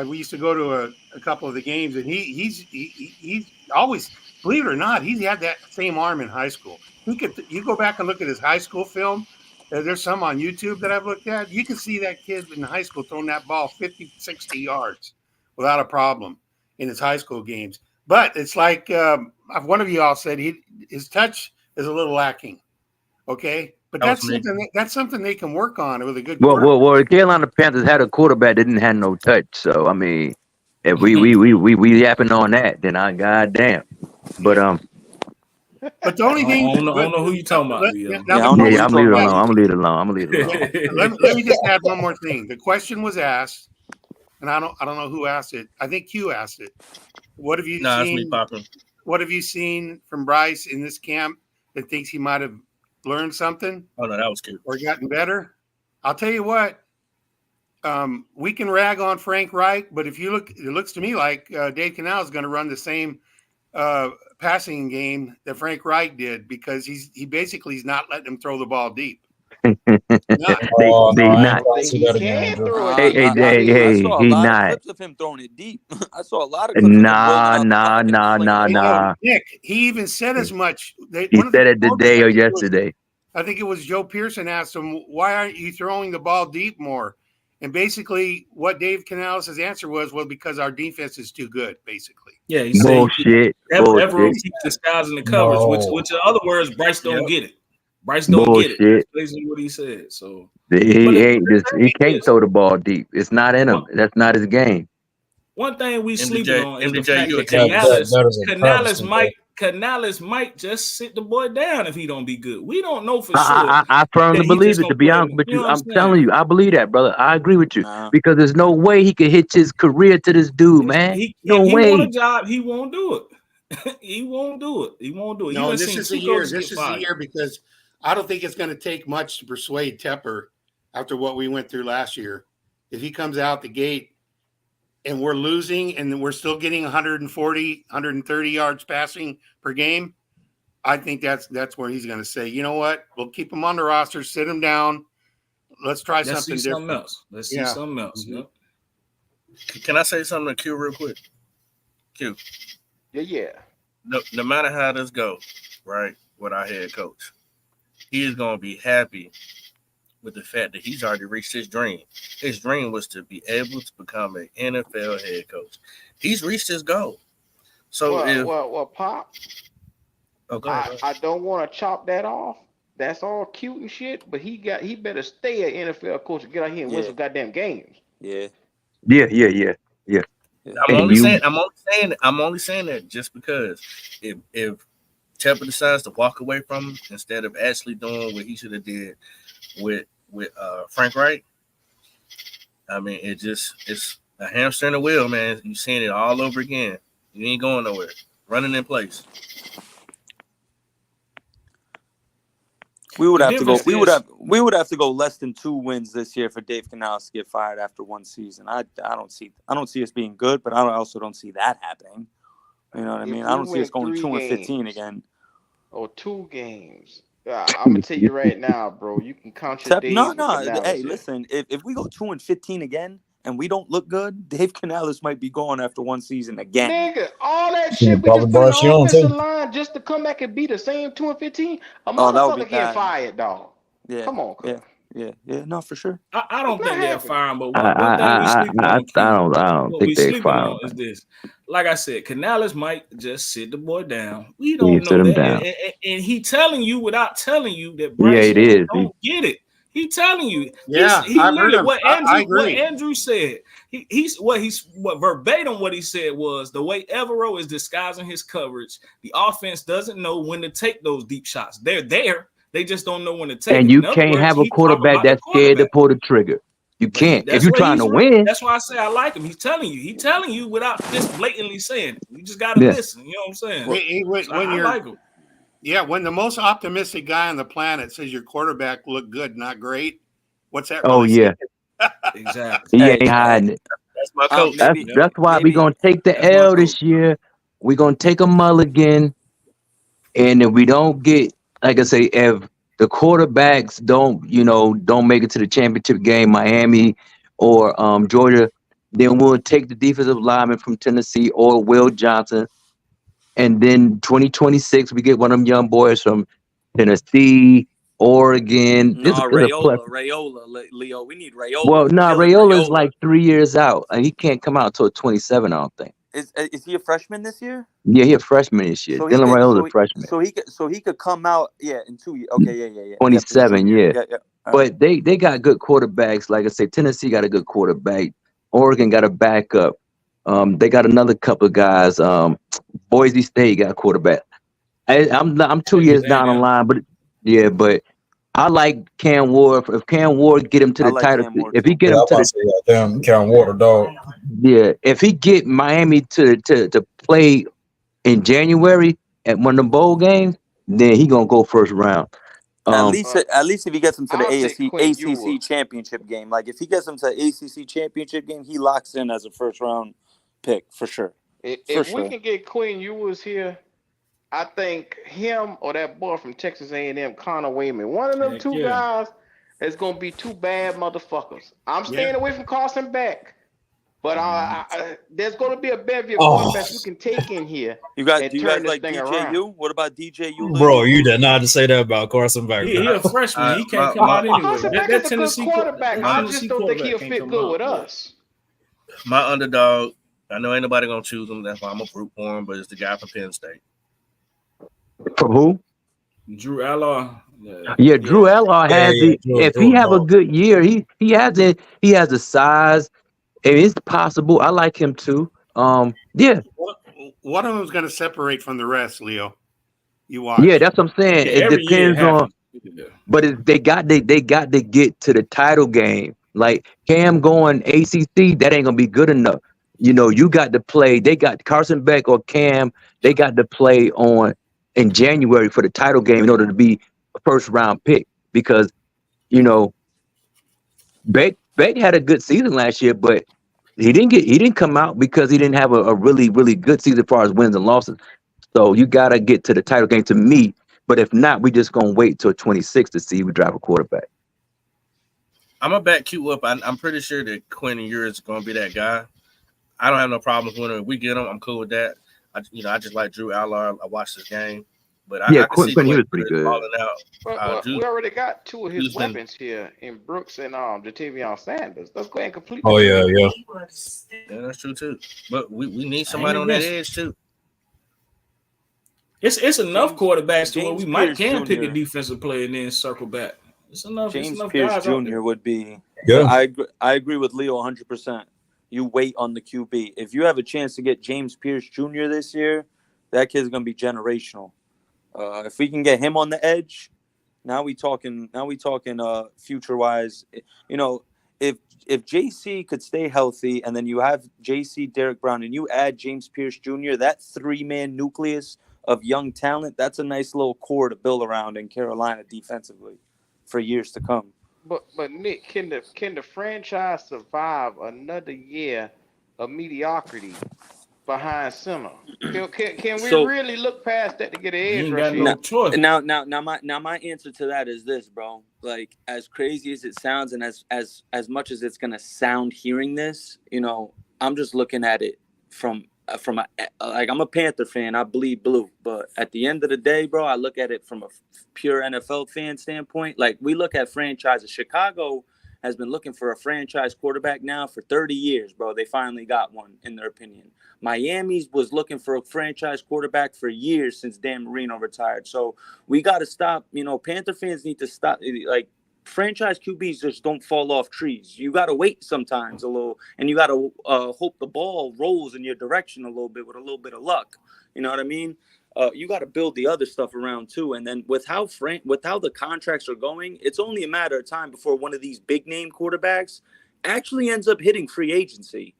we used to go to a couple of the games. And he's always, believe it or not, he had that same arm in high school. You go back and look at his high school film. There's some on YouTube that I've looked at. You can see that kid in high school throwing that ball 50, 60 yards without a problem in his high school games. But it's like one of you all said, his touch is a little lacking. Okay, but that's something they can work on with a good. Well, the Carolina Panthers had a quarterback that didn't have no touch. So I mean, if we yapping on that, then goddamn. But But the only thing I don't know who you talking about, Leo. I'm leaving it alone. I'm gonna leave it alone. Let me just add one more thing. The question was asked, and I don't know who asked it. I think Q asked it. What have you seen? It's me, Papa. What have you seen from Bryce in this camp that thinks he might have learned something? Oh no, that was good. Or gotten better? I'll tell you what. we can rag on Frank Reich, but if you look, it looks to me like Dave Canales is going to run the same passing game that Frank Reich did, because he basically is not letting him throw the ball deep. They not. He can throw it. Hey, I saw a he lot of not. clips of him throwing it deep. I saw a lot of clips of him rolling out the pocket. Nah. Nick, he even said as much. He said it today or yesterday. I think it was Joe Pearson asked him, why aren't you throwing the ball deep more? And basically what Dave Canales' answer was, well, because our defense is too good, basically. Yeah, he said bullshit. Everett keeps disguising the coverage, which in other words, Bryce don't get it. Bryce don't get it. That's basically what he said. So he can't throw the ball deep. It's not in him. That's not his game. One thing we sleeping on is the MJ, fact that Canales might just sit the boy down if he don't be good. We don't know for sure. I firmly believe it, to be honest with you. I'm telling you, I believe that, brother. I agree with you. Because there's no way he could hitch his career to this dude, man. No way. He want a job, he won't do it. He won't do it. No, this is the year. This is the year, because I don't think it's going to take much to persuade Tepper after what we went through last year. If he comes out the gate and we're losing and we're still getting 140, 130 yards passing per game, I think that's where he's going to say, you know what, we'll keep him on the roster, sit him down. Let's try something different. Let's see something else. Yep. Can I say something to Q real quick? Q. Yeah. No matter how this goes, right, with our head coach, he is going to be happy with the fact that he's already reached his dream. His dream was to be able to become an NFL head coach. He's reached his goal. So Pop, I don't want to chop that off. That's all cute and shit, but he better stay an NFL coach and get out here and win some goddamn games. Yeah. I'm only saying that just because if Tepper decides to walk away from him instead of actually doing what he should have did with Frank Reich, I mean, it's a hamster in the wheel, man. You're seeing it all over again. You ain't going nowhere. Running in place. We would have to go. We would have to go less than 2 wins this year for Dave Canales to get fired after one season. I don't see us being good, but I also don't see that happening. You know what I mean? I don't see us going 2-15 again. Or 2 games. I'm gonna tell you right now, bro. You can count your days. No. Hey, listen. If we go 2-15 again and we don't look good, Dave Canales might be gone after one season again. Nigga, all that shit we just put on the offensive line just to come back and be the same 2-15. A motherfucker getting fired, dog. Yeah. Come on. Yeah. No, for sure. I don't think they'll fire him, but I don't think they fire him. Is this? Like I said, Canales might just sit the boy down. We don't know that. Down. And he telling you without telling you that Bryce Young don't get it. He telling you. Yeah, he literally what agree. Andrew said. He's what verbatim what he said was the way Evero is disguising his coverage. The offense doesn't know when to take those deep shots. They're there. They just don't know when to take. And you can't have a quarterback that's scared to pull the trigger. You can't. If you're trying to win. That's why I say I like him. He's telling you without just blatantly saying it. You just got to listen. You know what I'm saying? I like him. Yeah, when the most optimistic guy on the planet says your quarterback looked good, not great, what's that? Exactly. He ain't hiding it. That's my coach. That's why we're going to take the L this year. We're going to take a mulligan. And if we don't get, like I say, if the quarterbacks don't make it to the championship game, Miami or Georgia, then we'll take the defensive lineman from Tennessee or Will Johnson. And then 2026, we get one of them young boys from Tennessee, Oregon. Raiola, Leo. We need Raiola. Well, Raiola is like 3 years out. He can't come out till 27, I don't think. Is he a freshman this year? Yeah, he's a freshman this year. Dylan Raiola's a freshman. So he could come out, in 2 years. Okay, yeah. 27, yeah. But they got good quarterbacks. Like I say, Tennessee got a good quarterback. Oregon got a backup. They got another couple of guys. Boise State got a quarterback. I'm 2 years down the line, but I like Cam Ward. If Cam Ward get him to the title, if he get him to the Cam Ward, dog. Yeah, if he get Miami to play in January at one of the bowl games, then he gonna go first round. At least if he gets him to the I'll take Quinn Ewers. ACC championship game, like if he gets him to the ACC championship game, he locks in as a first round pick for sure. If we can get Quinn Ewers here, I think him or that boy from Texas A&M, Connor Wayman, one of them two guys is gonna be two bad motherfuckers. I'm staying away from Carson Beck, but there's gonna be a bevy of quarterbacks you can take in here. Do you guys like DJU? What about DJU? Bro, you did not say that about Carson Beck. He's a freshman. He can't come out anyway. Carson Beck is a good quarterback. I just don't think he'll fit good with us. My underdog, I know ain't nobody gonna choose him. That's why I'm gonna root for him. But it's the guy from Penn State. From who? Drew Allard. Yeah, Drew Allard has if he have a good year, he has the size. And it's possible. I like him too. Yeah. One of them's going to separate from the rest, Leo. You watch. Yeah, that's what I'm saying. It depends on. But they got to get to the title game. Like Cam going ACC, that ain't gonna be good enough. You know, you got to play. They got Carson Beck or Cam. They got to play in January for the title game in order to be a first round pick. Because you know, Beck had a good season last year, but he didn't come out because he didn't have a really, really good season as far as wins and losses. So you gotta get to the title game to me. But if not, we just gonna wait till 26 to see who drive a quarterback. I'm gonna back Q up. I'm pretty sure that Quinn Ewers is gonna be that guy. I don't have no problems with him. If we get him, I'm cool with that. I just like Drew Allard. I watched this game. But Quinn Ewers pretty good. But we already got two of his weapons here in Brooks and Jadeveon Sanders. Let's go ahead and complete. Oh yeah. Yeah, that's true too. But we need somebody on that edge too. It's enough quarterbacks to where we can pick a defensive player and then circle back. It's enough. James enough Pierce guys Jr. would be. Yeah. I agree with Leo 100%. You wait on the QB. If you have a chance to get James Pierce Jr. this year, that kid's gonna be generational. If we can get him on the edge, now we talking future wise. You know, if JC could stay healthy and then you have JC, Derek Brown, and you add James Pierce Jr., that 3-man nucleus of young talent, that's a nice little core to build around in Carolina defensively for years to come. But Nick, can the franchise survive another year of mediocrity behind center? Can we really look past that to get an edge rush? Now my answer to that is this, bro. Like, as crazy as it sounds, and as much as it's gonna sound hearing this, you know, I'm just looking at it from I'm a Panther fan. I bleed blue, but at the end of the day, bro, I look at it from a pure NFL fan standpoint. Like, we look at franchises. Chicago has been looking for a franchise quarterback now for 30 years, bro. They finally got one, in their opinion. Miami was looking for a franchise quarterback for years since Dan Marino retired. So we got to stop. You know, Panther fans need to stop. Like, franchise QBs just don't fall off trees. You got to wait sometimes a little, and you got to hope the ball rolls in your direction a little bit with a little bit of luck. You know what I mean? You got to build the other stuff around too. And then with how the contracts are going, it's only a matter of time before one of these big name quarterbacks actually ends up hitting free agency.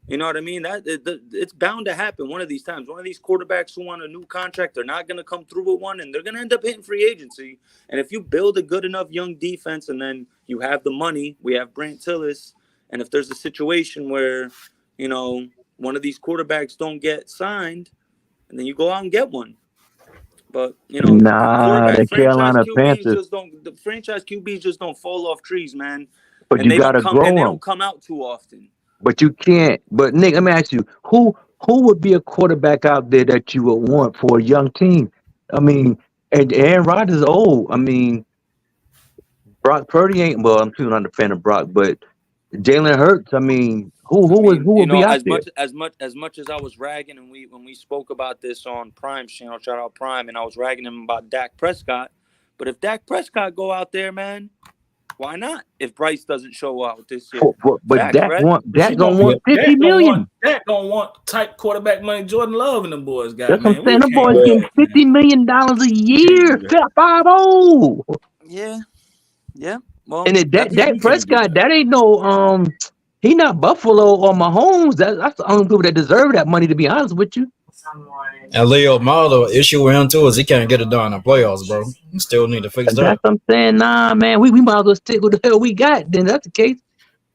You know what I mean? It's bound to happen one of these times. One of these quarterbacks who want a new contract, they're not going to come through with one, and they're going to end up hitting free agency. And if you build a good enough young defense, and then you have the money, we have Brant Tillis, and if there's a situation where, you know, one of these quarterbacks don't get signed, and then you go out and get one. But, you know, the Carolina Panthers, the franchise QBs just don't fall off trees, man. But you got to grow them. And they don't come out too often. But you can't. But Nick, let me ask you, who would be a quarterback out there that you would want for a young team? I mean, and Aaron Rodgers is old. I mean, Brock Purdy ain't. Well, I'm still not a fan of Brock, but Jalen Hurts. I mean, who would be out there? As much as I was ragging, and when we spoke about this on Prime channel, shout out Prime, and I was ragging him about Dak Prescott. But if Dak Prescott go out there, man, why not? If Bryce doesn't show out this year, but Dak gonna want $50 million. Dak gonna want type quarterback money. Jordan Love and them boys got. That's what I'm saying. Them boys getting $50 million a year. 5-0. Yeah. Well, and Dak Prescott, that ain't no he not Buffalo or Mahomes. That's the only people that deserve that money. To be honest with you. And Leo, my other issue with him too is he can't get it done in the playoffs, bro. He still need to fix that. That's what I'm saying. Nah, man, we might as well stick with the hell we got. Then that's the case.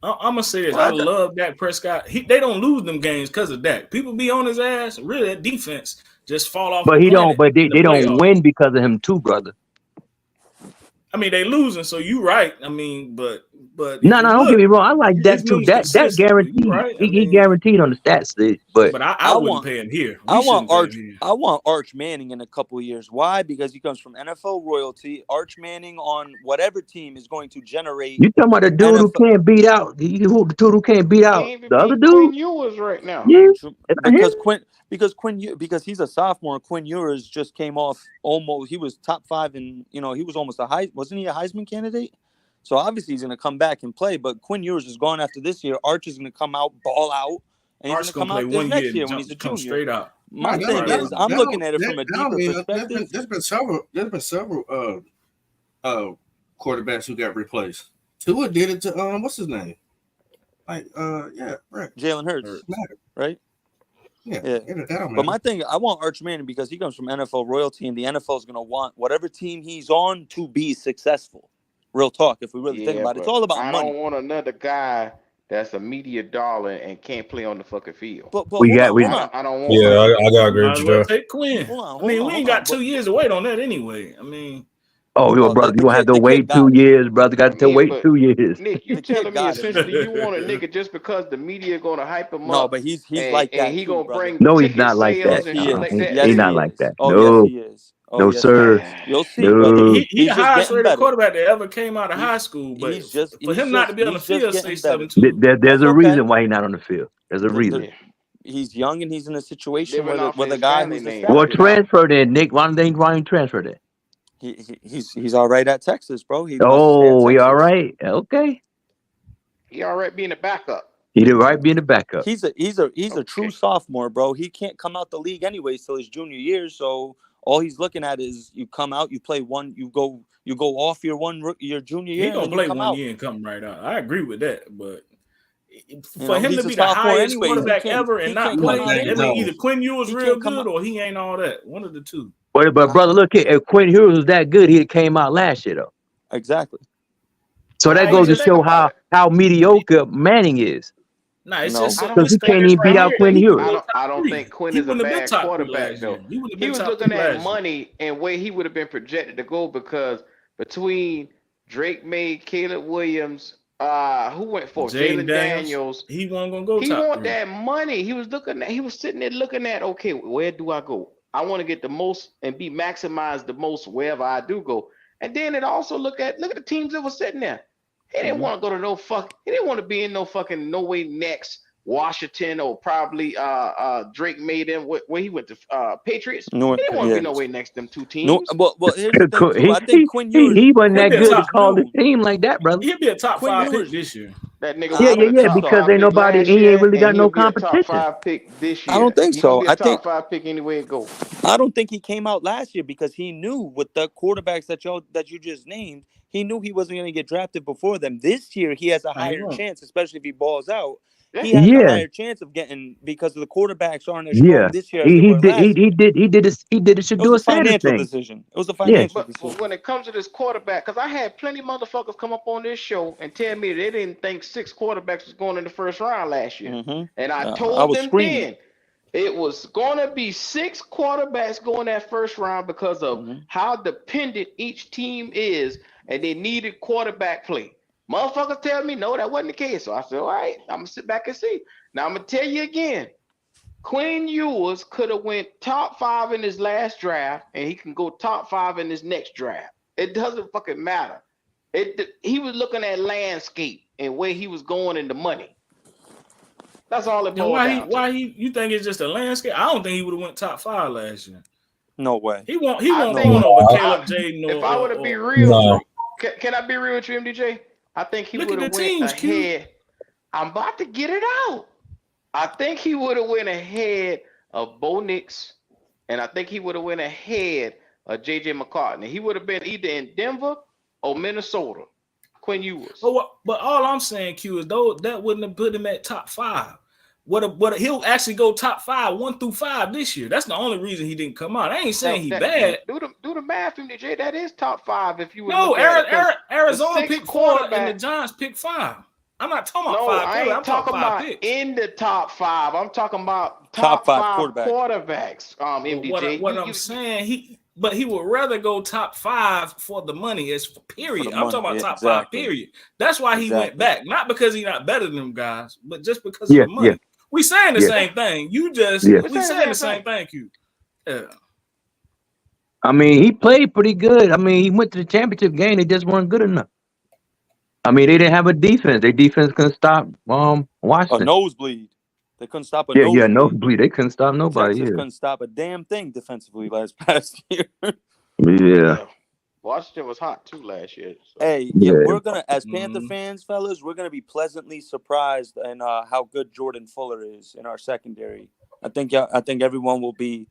I'm gonna say this. I love Dak Prescott. They don't lose them games because of Dak. People be on his ass. Really, that defense just fall off. But he don't. But they don't playoffs. win because of him too, brother. I mean, they losing, so you right. I mean, but no, don't get me wrong. I like that too. That guaranteed. Right. He guaranteed on the stats list, but I wouldn't pay him here. I want Arch Manning in a couple of years. Why? Because he comes from NFL royalty. Arch Manning on whatever team is going to generate. You talking about the dude who can't beat out the dude who can't beat out the other dude? Quinn Ewers right now. Yeah, because he's a sophomore. Quinn Ewers just came off almost. He was top 5 and he was almost wasn't he a Heisman candidate? So obviously he's going to come back and play. But Quinn Ewers is gone after this year. Arch is going to come out, ball out, and he's going to come out this next year when he's a junior. Straight out. My thing is, I'm looking at it from a deeper perspective. There's been several quarterbacks who got replaced. Tua did it to what's his name? Right. Jalen Hurts, right? Yeah. But my thing, I want Arch Manning because he comes from NFL royalty, and the NFL is going to want whatever team he's on to be successful. Real talk, if we really think about it, it's all about money. I don't want another guy that's a media darling and can't play on the fucking field. But I don't want. I gotta agree with you, Joe. Take Quinn. We ain't got 2 years to wait on that anyway. I mean. Oh, brother, you gonna have to wait 2 years, brother. Got to wait 2 years. Nick, you telling me essentially you want a nigga just because the media gonna hype him up? No, but he's like that. And he gonna bring. No, he's not like that. He's not like that. No, yes, he is. No, sir. You'll see. No. He's the highest rated quarterback that ever came out of high school. But for him not to be on the field, say 7-2. There's a reason why he's not on the field. There's a reason. He's young and he's in a situation where the guy who's well, transfer then, Nick. Why don't you transfer that? He's all right at Texas, bro. He all right. Okay. He all right being a backup. He did right being a backup. He's a true sophomore, bro. He can't come out the league anyway till his junior year. So all he's looking at is you come out, you play one, you go off your junior year. He gonna play 1 year and come right out. I agree with that, but for him to be the highest quarterback ever and not play, either Quinn Ewers real good or he ain't all that. One of the two. But brother, look, if Quinn Ewers was that good, he came out last year though. Exactly. So that goes to show how mediocre Manning is. Nah, it's just because he can't even beat out Quinn Ewers. I don't think Quinn is a bad quarterback though. He was looking at money and where he would have been projected to go because between Drake May, Caleb Williams, who went for Jalen Daniels, he wasn't gonna go. He want that money. He was sitting there looking at, okay, where do I go? I want to get the most and be maximized the most wherever I do go. And then it also look at the teams that were sitting there. He didn't want to go to he didn't want to be in no way next Washington or probably Drake made him where he went to Patriots. No, he didn't want to be no way next to them two teams. No, well here's the thing too. I think Quinn Ewers, he wasn't that good to call the team like that, brother. He'll be a top 5 pick this year. That nigga yeah, because ain't nobody, he ain't really got no competition. Top 5 pick this year. I don't think so. I think top 5 pick anyway it goes. I don't think he came out last year because he knew with the quarterbacks that you just named, he knew he wasn't going to get drafted before them. This year he has a higher chance, especially if he balls out. He has a higher chance of getting because the quarterbacks aren't as strong this year. He did it should do a financial decision. It was a financial decision. But when it comes to this quarterback, because I had plenty of motherfuckers come up on this show and tell me they didn't think 6 quarterbacks was going in the first round last year. Mm-hmm. And I told them then it was going to be 6 quarterbacks going that first round because of how dependent each team is, and they needed quarterback play. Motherfuckers tell me, no, that wasn't the case. So I said, all right, I'm going to sit back and see. Now, I'm going to tell you again, Quinn Ewers could have went top 5 in his last draft, and he can go top 5 in his next draft. It doesn't fucking matter. He was looking at landscape and where he was going in the money. That's all it boils down to. You think it's just a landscape? I don't think he would have went top 5 last year. No way. He won't going over Caleb Jaden. If I were to be real, can I be real with you, MDJ? I think he would have went ahead. I'm about to get it out. I think he would have went ahead of Bo Nix, and I think he would have went ahead of J.J. McCartney. He would have been either in Denver or Minnesota. Quinn Ewers. But all I'm saying, Q, is that wouldn't have put him at top 5. he'll actually go top 5, 1 through 5 this year. That's the only reason he didn't come out. I ain't saying he bad. Do the math, MJ. That is top 5 if you would. No, Arizona picked 4 and the Giants picked 5. I'm not talking about 5. I ain't I'm talking about picks. in the top 5. I'm talking about top 5 quarterbacks. MDJ. What I'm saying, he would rather go top 5 for the money as period. I'm talking about top 5 period. That's why he went back, not because he's not better than them guys, but just because of the money. Yeah. We saying the same thing. You just we saying the same thing. Yeah. I mean, he played pretty good. I mean, he went to the championship game. They just weren't good enough. I mean, they didn't have a defense. Their defense couldn't stop Washington. A nosebleed. They couldn't stop a nosebleed. Yeah, nosebleed. They couldn't stop nobody. Texas couldn't stop a damn thing defensively past year. Yeah. Washington was hot too last year. So. Hey, we're gonna, as Panther fans, fellas, we're gonna be pleasantly surprised in how good Jordan Fuller is in our secondary. I think everyone will be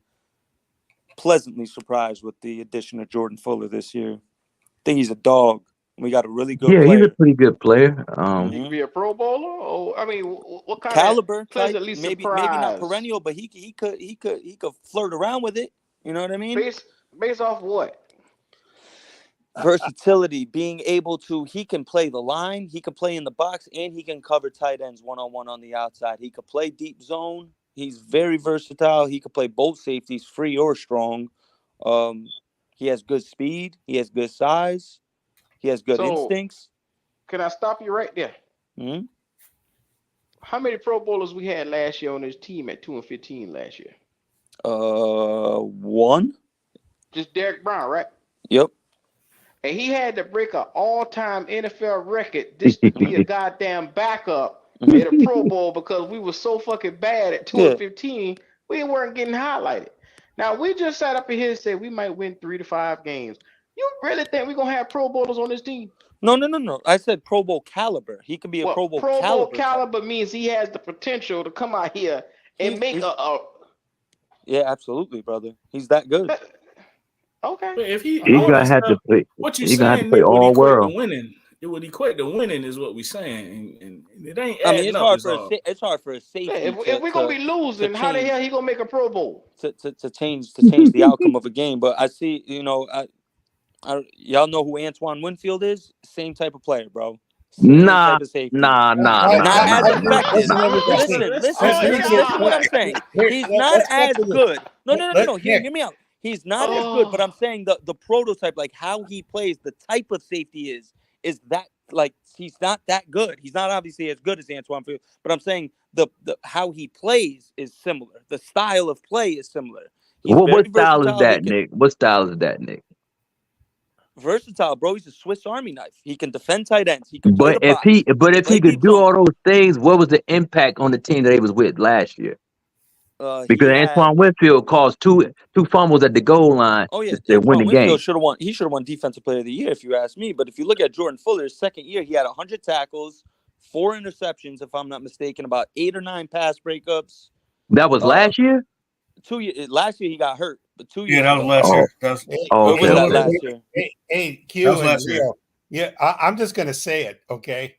pleasantly surprised with the addition of Jordan Fuller this year. I think he's a dog. We got a really good player. He's a pretty good player. He could be a Pro Bowler, or I mean, what kind caliber? Of pleasantly maybe surprised? not perennial, but he could flirt around with it. You know what I mean? Based off what? Versatility, being able to, he can play the line, he can play in the box, and he can cover tight ends one-on-one on the outside. He could play deep zone. He's very versatile. He could play both safeties, free or strong. He has good speed. He has good size. He has good instincts. Can I stop you right there? Mm-hmm. How many Pro Bowlers we had last year on his team at 2-15 last year? 1. Just Derek Brown, right? Yep. And he had to break an all-time NFL record just to be a goddamn backup at a Pro Bowl because we were so fucking bad at 2-15, we weren't getting highlighted. Now, we just sat up in here and said we might win 3 to 5 games. You really think we're going to have Pro Bowlers on this team? No. I said Pro Bowl caliber. He can be a Pro Bowl caliber. Pro Bowl caliber means he has the potential to come out here and make a... Yeah, absolutely, brother. He's that good. Okay. But if he's gonna have to play. What you saying? Gonna have to play all world. Winning. It would equate to winning, is what we're saying, and it ain't. I mean, it's hard for a safety. Yeah, if we're gonna be losing, how the hell he gonna make a Pro Bowl? To change the outcome of a game. But I see, y'all know who Antoine Winfield is? Same type of player, bro. Nah. Not as effective. Listen what I'm saying. He's not as good. No. Hear me out. He's not as good, but I'm saying the prototype, like how he plays, the type of safety is that, like, he's not that good. He's not obviously as good as Antoine Field, but I'm saying the how he plays is similar. The style of play is similar. What style is that, Nick? What style is that, Nick? Versatile, bro. He's a Swiss Army knife. He can defend tight ends. He can play if he could do all those things, what was the impact on the team that he was with last year? Because Antoine Winfield caused two fumbles at the goal line. Oh yeah, to win the game. He should have won Defensive Player of the Year if you ask me. But if you look at Jordan Fuller's second year, he had 100 tackles, 4 interceptions, if I'm not mistaken, about 8 or 9 pass breakups. That was last year. 2 years. Last year he got hurt, but 2 years. Yeah, that was last year. Was that last year? Hey, Q. That was last year. Yeah, I'm just gonna say it. Okay,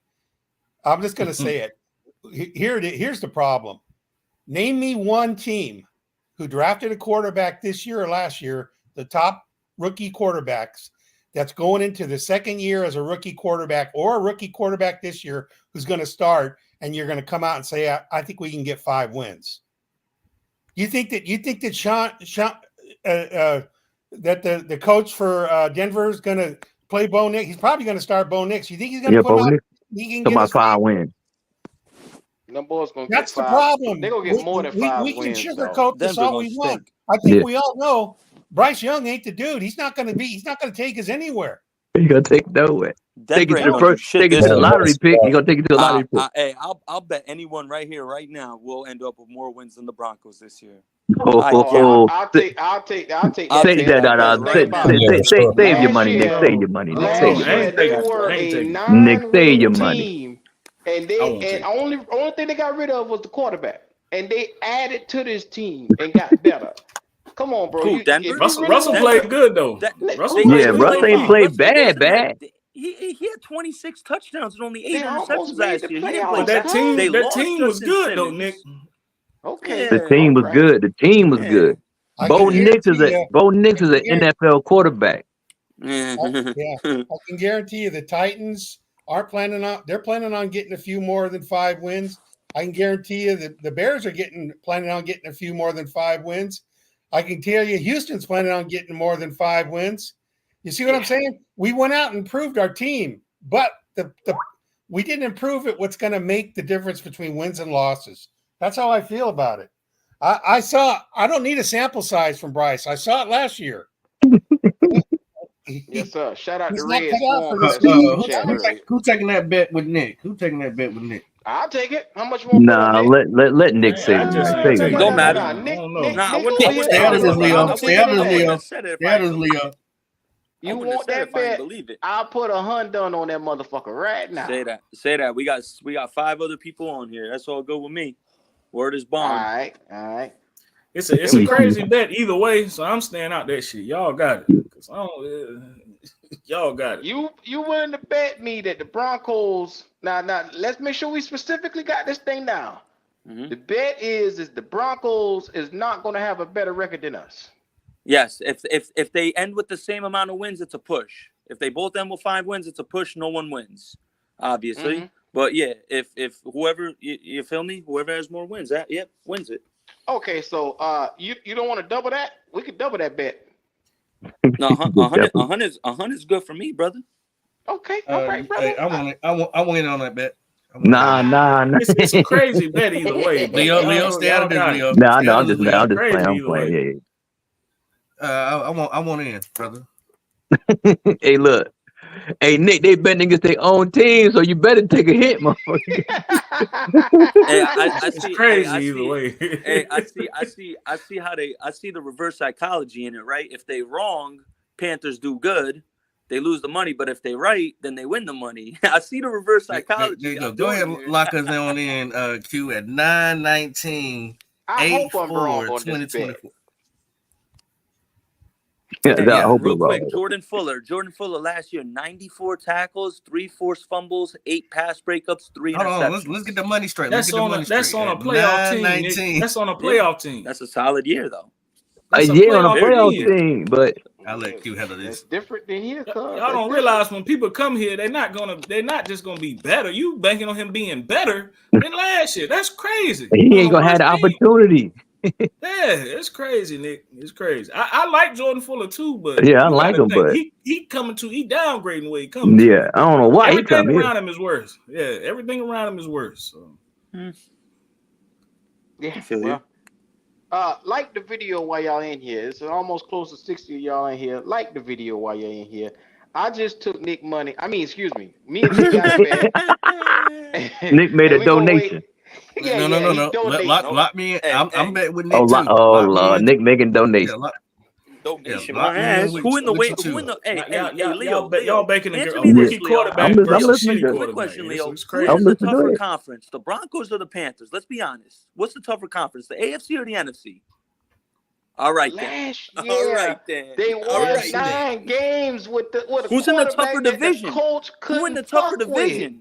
I'm just gonna say it. Here's the problem. Name me one team who drafted a quarterback this year or last year, the top rookie quarterbacks, that's going into the second year as a rookie quarterback or a rookie quarterback this year who's going to start, and you're going to come out and say, I think we can get 5 wins. You think that that the coach for Denver is going to play Bo Nix? He's probably going to start Bo Nix. You think he's going to put out? He can get about 5 wins. Them boys gonna That's get 5. The problem. They're gonna get more than 5 we wins. We can sugarcoat this all we want. I think we all know Bryce Young ain't the dude. He's not gonna take us anywhere. He's gonna take nowhere. Take it to the lottery pick. He's gonna take it to the lottery pick. Hey, I'll bet anyone right here, right now, will end up with more wins than the Broncos this year. I'll take that. Save your money, Nick. Save your money. They were a 9-win team. And only thing they got rid of was the quarterback, and they added to this team and got better. Come on, bro. Russell played good though. Russell ain't played bad. He had 26 touchdowns and only 8 interceptions last year. That team was good though, Nick. Okay. The team was good. The team was good. Bo Nix is an NFL quarterback. I can guarantee you the Titans they're planning on getting a few more than 5 wins. I can guarantee you that the Bears are planning on getting a few more than 5 wins. I can tell you Houston's planning on getting more than 5 wins. You see what I'm saying? We went out and improved our team, but we didn't improve it. What's going to make the difference between wins and losses? That's how I feel about it. I don't need a sample size from Bryce. I saw it last year. Yes, sir. Shout out to Red Red Swarm. Who taking that bet with Nick? I'll take it. How much you want to put on Nick? Let Nick say it. It don't matter. Nick, Stay out of this, Leo. Stay out of this, Leo. Stay out of this, Leo. You want that bet? I'll put $100 on that motherfucker right now. Say that. We got 5 other people on here. That's all good with me. Word is bond. All right. It's a crazy bet either way, so I'm staying out that shit. Y'all got it. Y'all got it. You willing to bet me that the Broncos? Now, let's make sure we specifically got this thing down. Mm-hmm. The bet is the Broncos is not going to have a better record than us. Yes, if they end with the same amount of wins, it's a push. If they both end with 5 wins, it's a push. No one wins, obviously. Mm-hmm. But yeah, if whoever you feel me, whoever has more wins, wins it. Okay, so you don't want to double that? We could double that bet. No, 100 is good for me, brother. Okay, all right, brother. Hey, I want in on that bet. Nah. It's a crazy bet either way. Leo, stay out of this, Leo. Nah, I'm just playing. I'm playing. I want in, brother. Hey, look. Hey, Nick, they betting against their own team, so you better take a hit, motherfucker. It's crazy either way. Hey, I see the reverse psychology in it, right? If they wrong, Panthers do good. They lose the money, but if they right, then they win the money. I see the reverse psychology. Go ahead and lock us on in, Q, at 9/19, 8/4/2024. Real quick, Jordan Fuller last year, 94 tackles, 3 forced fumbles, 8 pass breakups, 3 interceptions. Let's get the money straight. That's on a playoff team. That's on a playoff team. That's a solid year, though. On a playoff team, but I'll let Q handle this. It's different than here. Y'all don't realize when people come here, they're not just gonna be better. You banking on him being better than last year. That's crazy. He ain't gonna have the opportunity. Yeah, it's crazy, Nick. It's crazy. I like Jordan Fuller too, but yeah, I like him, but he downgrading the way he comes. Yeah, I don't know why he come here. Everything around him is worse. Yeah, everything around him is worse. So. Yeah, well, like the video while y'all in here. It's almost close to 60 of y'all in here. Like the video while you're in here. I just took Nick money. Excuse me. Me and Nick got Nick made a donation. No. Lock me in. I'm betting with Nick too. Lord, Nick making donation. Donation. My ass. Who in the way? Hey, Leo. Y'all making a rookie quarterback. I'm listening. Quick question, Leo. Who's the tougher conference, the Broncos or the Panthers? Let's be honest. What's the tougher conference, the AFC or the NFC? All right, last then. year, all right, then. They won 9 games with the Who's in the tougher division? Who in the tougher division?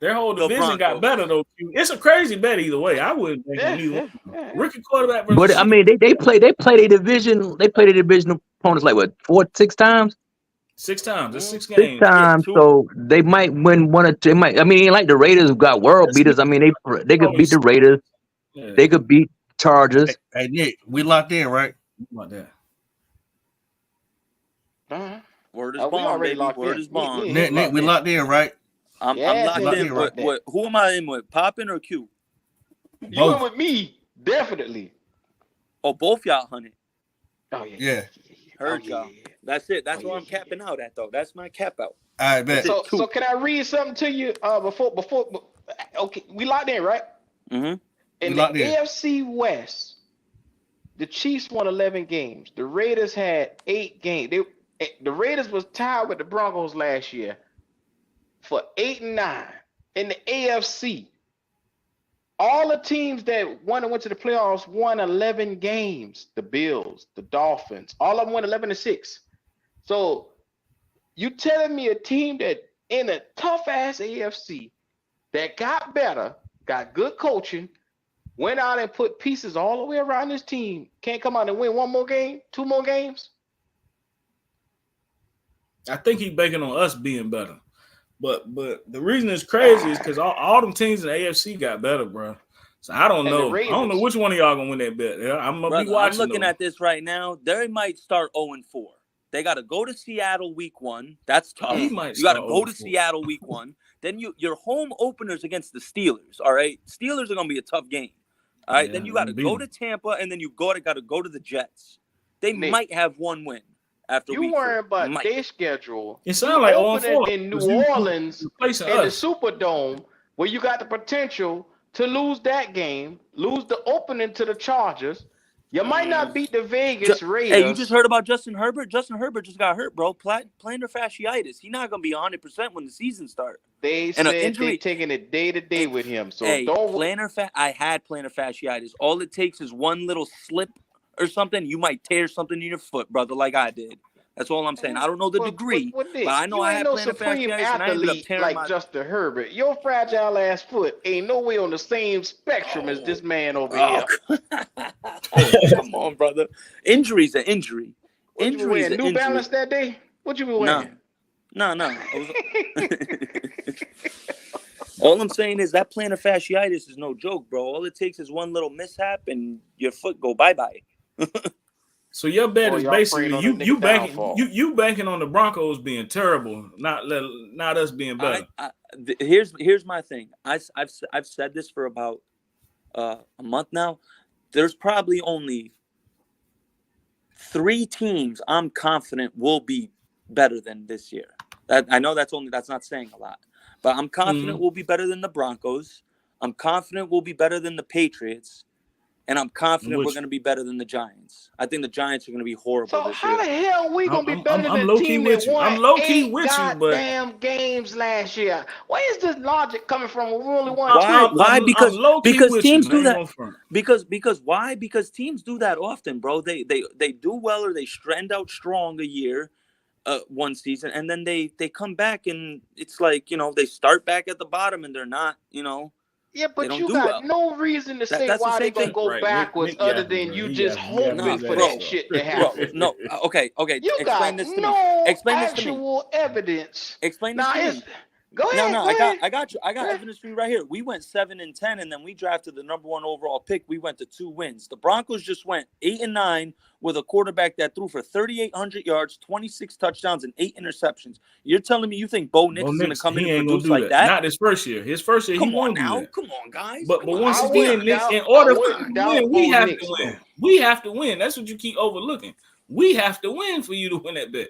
Their whole division got better though. It's a crazy bet either way. I wouldn't think either. Rookie quarterback. But I mean, they play their division. They play their division opponents like what 4-6 times. 6 times. It's 6 games. 6 times. So they might win 1 or 2. It ain't like the Raiders who got world beaters. I mean, they could beat the Raiders. Yeah. They could beat Chargers. Hey Nick, we locked in, right? Like that. Word is bond, baby. Word is bond. Nick, we locked in, right? I'm locked in. What? Who am I in with? Poppin or Q? You in with me, definitely. Oh, both y'all, honey. Oh yeah. Heard y'all. Yeah. That's it. That's what I'm capping out at, though. That's my cap out. All right, bet. So can I read something to you? Before. Okay, we locked in, right? Mm-hmm. In the AFC West, the Chiefs won 11 games. The Raiders had 8 games. The Raiders was tied with the Broncos last year for 8-9. In the AFC, all the teams that went to the playoffs won 11 games. The Bills, the Dolphins, all of them won 11-6. So you telling me a team that in a tough ass AFC that got better, got good coaching, went out and put pieces all the way around this team, can't come out and win one more game, 2 more games? I think he's banking on us being better. But the reason it's crazy is because all them teams in the AFC got better, bro. So I don't know. I don't know which one of y'all gonna win that bet. I'm gonna be watching. I'm looking at this right now. They might start 0-4. They got to go to Seattle week 1. That's tough. You got to go to Seattle week 1. Then your home openers against the Steelers. All right, Steelers are gonna be a tough game. All right, then you got to go to Tampa, and then you got to go to the Jets. They might have 1 win. After you worrying about their schedule. It sounds like opening in New Orleans in the Superdome, where you got the potential to lose that game, lose the opening to the Chargers. You might not beat the Vegas Raiders. Hey, you just heard about Justin Herbert? Justin Herbert just got hurt, bro. Plantar fasciitis. He's not gonna be 100% when the season starts. They said they're taking it day to day with him. So I had plantar fasciitis. All it takes is one little slip or something, you might tear something in your foot, brother, like I did. That's all I'm saying. I don't know the degree, but I know I had plantar fasciitis, and I ended up tearing my... Justin Herbert. Your fragile ass foot ain't no way on the same spectrum as this man over here. Come on, brother. Injury's an injury. Injury is New Balance that day? What you been wearing? No. All I'm saying is that plantar fasciitis is no joke, bro. All it takes is one little mishap, and your foot go bye-bye. So your bet is basically you banking on the Broncos being terrible, not us being better. Here's my thing. I've said this for about a month now. There's probably only 3 teams I'm confident will be better than this year. I know that's not saying a lot, but I'm confident we'll be better than the Broncos. I'm confident we'll be better than the Patriots. And I'm confident we're going to be better than the Giants. I think the Giants are going to be horrible this year. So how the hell are we going to be better than the team that won 8 goddamn games last year? Where is this logic coming from? We only won 2. Why? Because teams do that. Because why? Because teams do that often, bro. They do well or they trend out strong a year, one season, and then they come back and it's like, they start back at the bottom and they're not, Yeah, but you got no reason to say why they're going to go backwards other than you just hoping for that shit to happen. No, okay. You explain got this to no me. Explain actual evidence. Explain this to me. Go ahead. No, I got you. I got evidence for you right here. We went 7-10, and then we drafted the number 1 overall pick. We went to 2 wins. The Broncos just went 8-9 with a quarterback that threw for 3,800 yards, 26 touchdowns, and 8 interceptions. You're telling me you think Bo Nix is going to come in and produce like that? Not his first year. His first year, he won't do that. Come on, guys. But once again, in order for us to win, we have to win. We have to win. That's what you keep overlooking. We have to win for you to win that bet.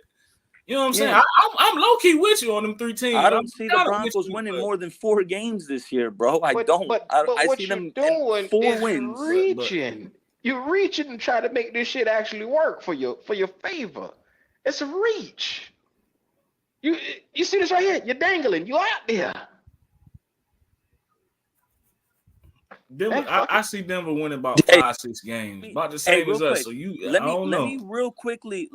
You know what I'm saying? I'm low key with you on them 3 teams. I don't see the Broncos winning more than 4 games this year, bro. I don't. But I see them doing 4 wins. Reaching. You're reaching and try to make this shit actually work for your favor. It's a reach. You see this right here? You're dangling. You out there. Denver, I see Denver winning about 5-6 games, about the same as us. So let me real quickly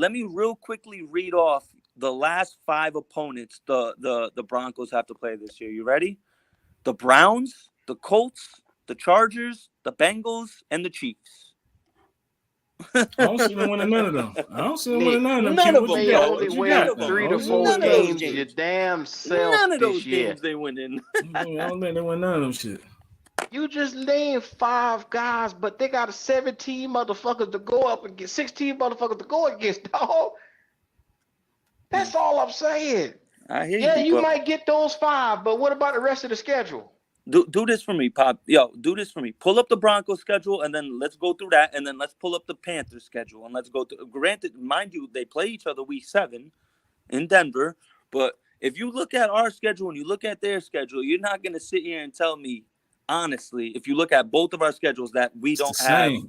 read off the last 5 opponents the Broncos have to play this year. You ready? The Browns, the Colts, the Chargers, the Bengals, and the Chiefs. I don't see them winning none of them. I don't see them winning none of them. None of them. They only win 3 to 4 games. Your damn self. None of those games they winning. I don't think they win none of them shit. You just named 5 guys, but they got 17 motherfuckers to go up and get 16 motherfuckers to go against, dog. That's all I'm saying. I hear you might get those 5, but what about the rest of the schedule? Do this for me, Pop. Yo, do this for me. Pull up the Broncos schedule, and then let's go through that, and then let's pull up the Panthers schedule, and let's go through. Granted, mind you, they play each other week 7 in Denver, but if you look at our schedule and you look at their schedule, you're not going to sit here and tell me, honestly, if you look at both of our schedules, that we don't have. I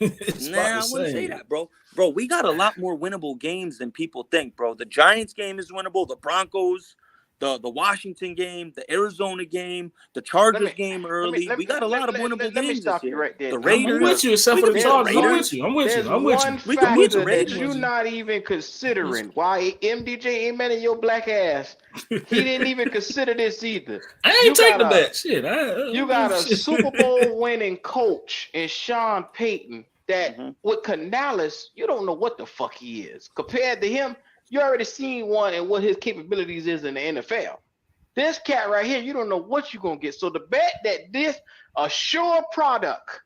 wouldn't say that, bro. Bro, we got a lot more winnable games than people think, bro. The Giants game is winnable. The Broncos, the Washington game, the Arizona game, the Chargers game early. We got a lot of winnable Let me games stop this you year. right there. The Raiders. I'm with you, except for the Chargers. I'm with you. I'm with you. There's I'm with one you. We can beat the factor that Raiders. you're not even considering. Why MDJ ain't met in your black ass? He didn't even consider this either. I ain't take the bet. Shit. You got a Super Bowl winning coach in Sean Payton that with Canales, you don't know what the fuck he is. Compared to him, you already seen one and what his capabilities is in the NFL. This cat right here, you don't know what you're going to get. So the bet that this a sure product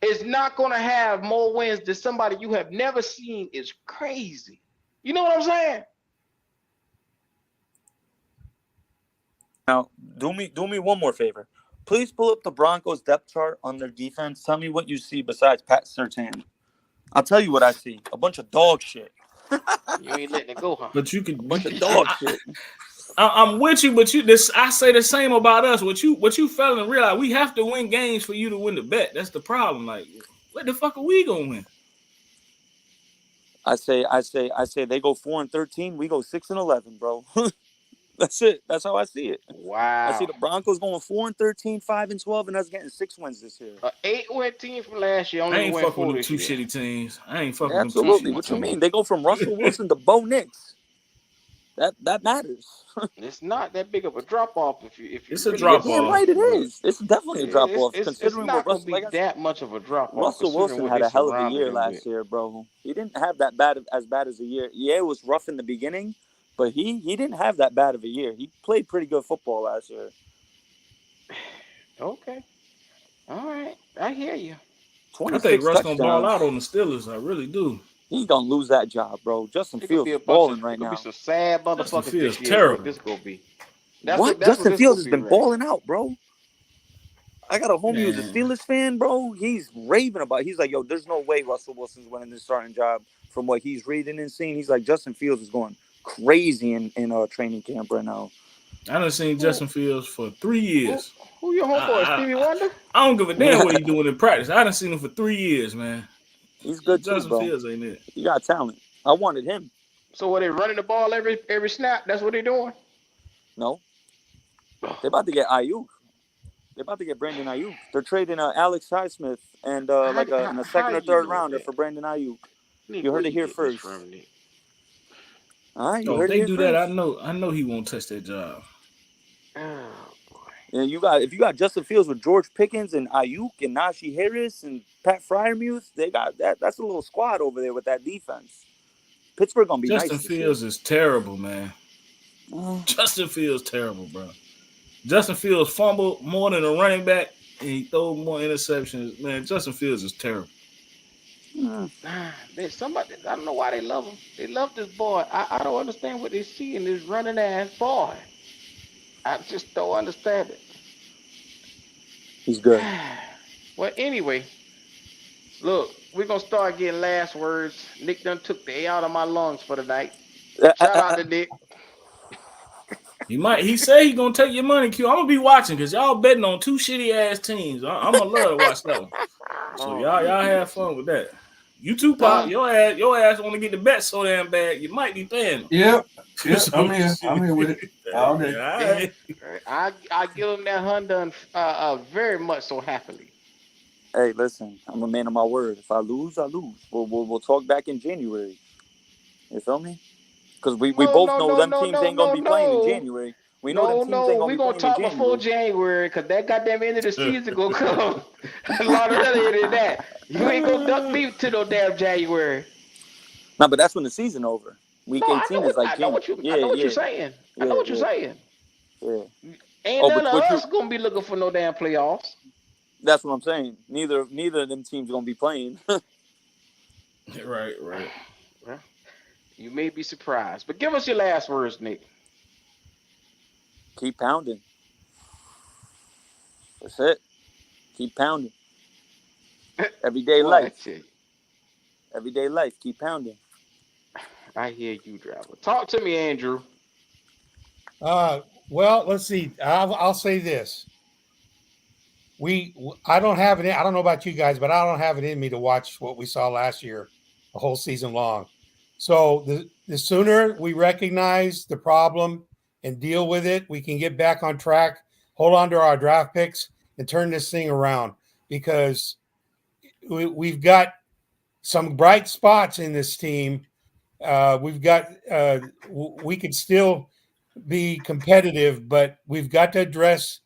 is not going to have more wins than somebody you have never seen is crazy. You know what I'm saying? Now, do me one more favor. Please pull up the Broncos depth chart on their defense. Tell me what you see besides Pat Surtain. I'll tell you what I see. A bunch of dog shit. You ain't letting it go, huh? But you can a bunch of dog shit. I'm with you, but I say the same about us. What you fell and realize we have to win games for you to win the bet. That's the problem. Like, what the fuck are we gonna win? I say they go 4-13, we go 6-11, bro. That's it. That's how I see it. Wow. I see the Broncos going 4-13, 5-12, and us getting 6 wins this year. An 8-win team from last year. I Only ain't win fucking 4 with them this two year. shitty teams. I ain't fucking Absolutely. with What them you two shitty mean? They go from Russell Wilson to Bo Nix. That matters. It's not that big of a drop off if you it's a really drop get- off. Damn right it is. It's definitely a drop off. It's Considering not what going Russell, to be that much of a drop off. Russell Wilson had a hell of a year last year, bro. He didn't have that bad as a year. Yeah, it was rough in the beginning, but he didn't have that bad of a year. He played pretty good football last year. Okay. All right. I hear you. I think Russ gonna ball out on the Steelers. I really do. He's gonna lose that job, bro. Justin It could Fields be a is balling bunch of, right it could now. be some sad Justin motherfuckers Fields this year. terrible. What this gonna be? Justin Fields has been right? balling out, bro. I got a homie who's a Steelers fan, bro. He's raving about it. He's like, yo, there's no way Russell Wilson's winning this starting job from what he's reading and seeing. He's like, Justin Fields is going crazy in training camp right now. I done seen Justin Fields for 3 years. Who your homeboy? Stevie Wonder? I don't give a damn what he's doing in practice. I done seen him for 3 years, man. He's good too, Justin bro. Fields ain't it. He got talent. I wanted him. So are they running the ball every snap? That's what they doing? No. They're about to get Ayuk. They're about to get Brandon Ayuk. They're trading Alex Highsmith and in a second or third rounder for Brandon Ayuk. You heard it here first. All right, you heard if it they here do first. that, I know he won't touch that job. Oh, Yeah, if you got Justin Fields with George Pickens and Ayuk and Najee Harris and Pat Freiermuth, they got that. That's a little squad over there with that defense. Pittsburgh gonna be nice. Justin Fields is terrible, man. Justin Fields terrible, bro. Justin Fields fumbled more than a running back, and he throw more interceptions. Man, Justin Fields is terrible. Somebody, I don't know why they love him. They love this boy. I don't understand what they see in this running ass boy. I just don't understand it. He's good. Well, anyway, look, we're gonna start getting last words. Nick done took the air out of my lungs for the night. Shout out to Nick. He said he gonna take your money, Q. I'm gonna be watching because y'all betting on two shitty ass teams. I'm gonna love to watch that one. So y'all have fun with that. You too, Pop. Your ass want to get the bet so damn bad. You might be paying. Yep. I'm here with it. All day. I give him that Honda very much so happily. Hey, listen, I'm a man of my word. If I lose, I lose. We'll talk back in January. You feel me? Because we both know them teams ain't gonna be playing in January. We know them teams ain't gonna be playing in January. We're gonna talk before January because that goddamn end of the season gonna come a lot earlier than that. You ain't gonna duck me to no damn January. No, but that's when the season over. Week 18 is like I know what you're saying. I know what you're saying. Yeah. Ain't none of us gonna be looking for no damn playoffs. That's what I'm saying. Neither of them teams gonna be playing. Right. Well, you may be surprised, but give us your last words, Nick. Keep pounding. That's it. Keep pounding. Everyday life. Everyday life. Keep pounding. I hear you, driver. Talk to me, Andrew. Well, let's see. I'll say this. I don't have it. I don't know about you guys, but I don't have it in me to watch what we saw last year, the whole season long. So the sooner we recognize the problem and deal with it. We can get back on track, hold on to our draft picks, and turn this thing around, because we've got some bright spots in this team. We could still be competitive, but we've got to address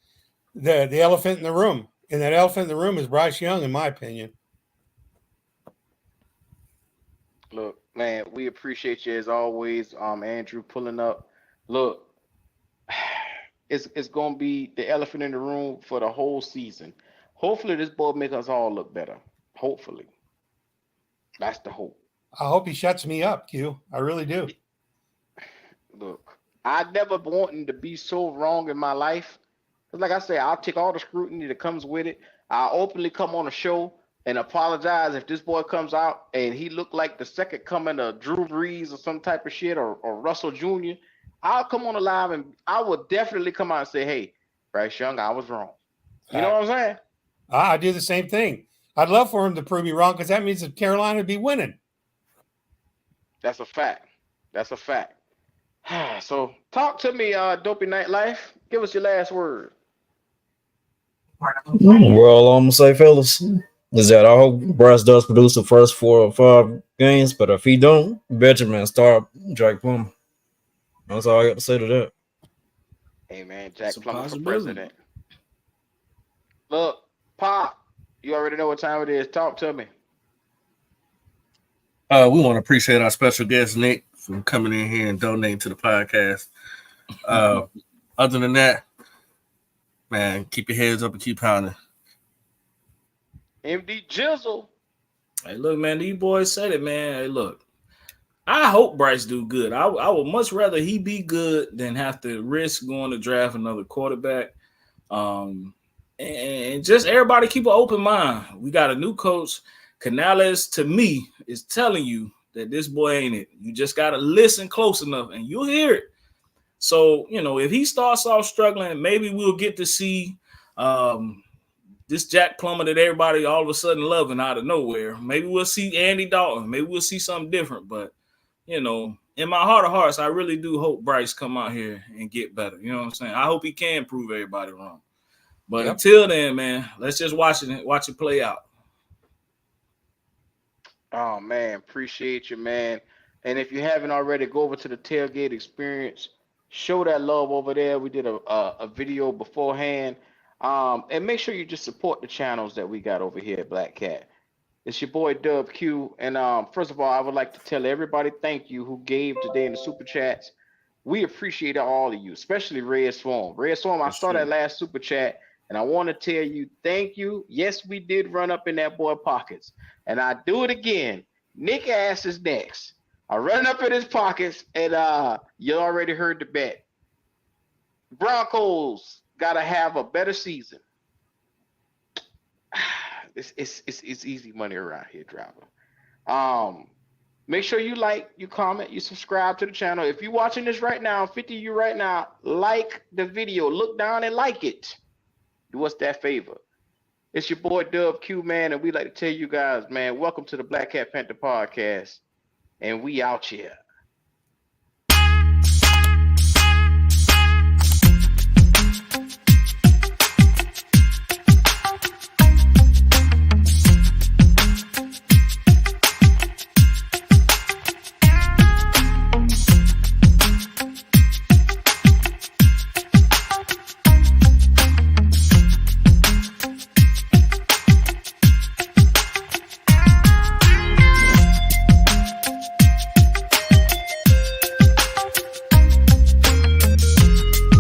the elephant in the room. And that elephant in the room is Bryce Young, in my opinion. Look, man, we appreciate you as always, Andrew, pulling up. Look, it's gonna be the elephant in the room for the whole season. Hopefully, this boy make us all look better. Hopefully, that's the hope. I hope he shuts me up, Q. I really do. Look, I never wanted to be so wrong in my life. Cause like I said, I'll take all the scrutiny that comes with it. I'll openly come on a show and apologize if this boy comes out and he looked like the second coming of Drew Brees or some type of shit, or Russell Jr. I'll come on the live and I will definitely come out and say, hey, Bryce Young, I was wrong. You know what I'm saying? I do the same thing. I'd love for him to prove me wrong, because that means that Carolina would be winning. That's a fact. That's a fact. So talk to me, Dopey Nightlife. Give us your last word. Well, all I'm gonna say, fellas, is that I hope Bryce does produce the first 4 or 5 games, but if he don't, Benjamin start Jack Plummer. That's all I got to say to that. Hey man, Jack Plummer for president. Look, Pop, you already know what time it is. Talk to me. We want to appreciate our special guest, Nick, for coming in here and donating to the podcast. Other than that, man, keep your heads up and keep pounding. MD Jizzle. Hey, look, man, these boys said it, man. Hey, look, I hope Bryce do good. I would much rather he be good than have to risk going to draft another quarterback. And just everybody keep an open mind. We got a new coach. Canales, to me, is telling you that this boy ain't it. You just got to listen close enough and you'll hear it. So, if he starts off struggling, maybe we'll get to see this Jack Plummer that everybody all of a sudden loving out of nowhere. Maybe we'll see Andy Dalton. Maybe we'll see something different. But, in my heart of hearts, I really do hope Bryce come out here and get better. You know what I'm saying? I hope he can prove everybody wrong. But until then, man, let's just watch it play out. Oh, man, appreciate you, man. And if you haven't already, go over to the Tailgate Experience. Show that love over there. We did a video beforehand. And make sure you just support the channels that we got over here at Black Cat. It's your boy Dub Q. And first of all, I would like to tell everybody thank you who gave today in the Super Chats. We appreciate all of you, especially Red Swarm. Red Swarm, I saw that last Super Chat, and I want to tell you thank you. Yes, we did run up in that boy pockets. And I do it again. Nick Ass is next. I run up in his pockets, and you already heard the bet. Broncos got to have a better season. It's easy money around here, driver. Make sure you like, you comment, you subscribe to the channel. If you're watching this right now, 50 of you right now, like the video. Look down and like it. Do us that favor. It's your boy Dub Q, man, and we like to tell you guys, man, welcome to the Black Cat Panther podcast, and we out here.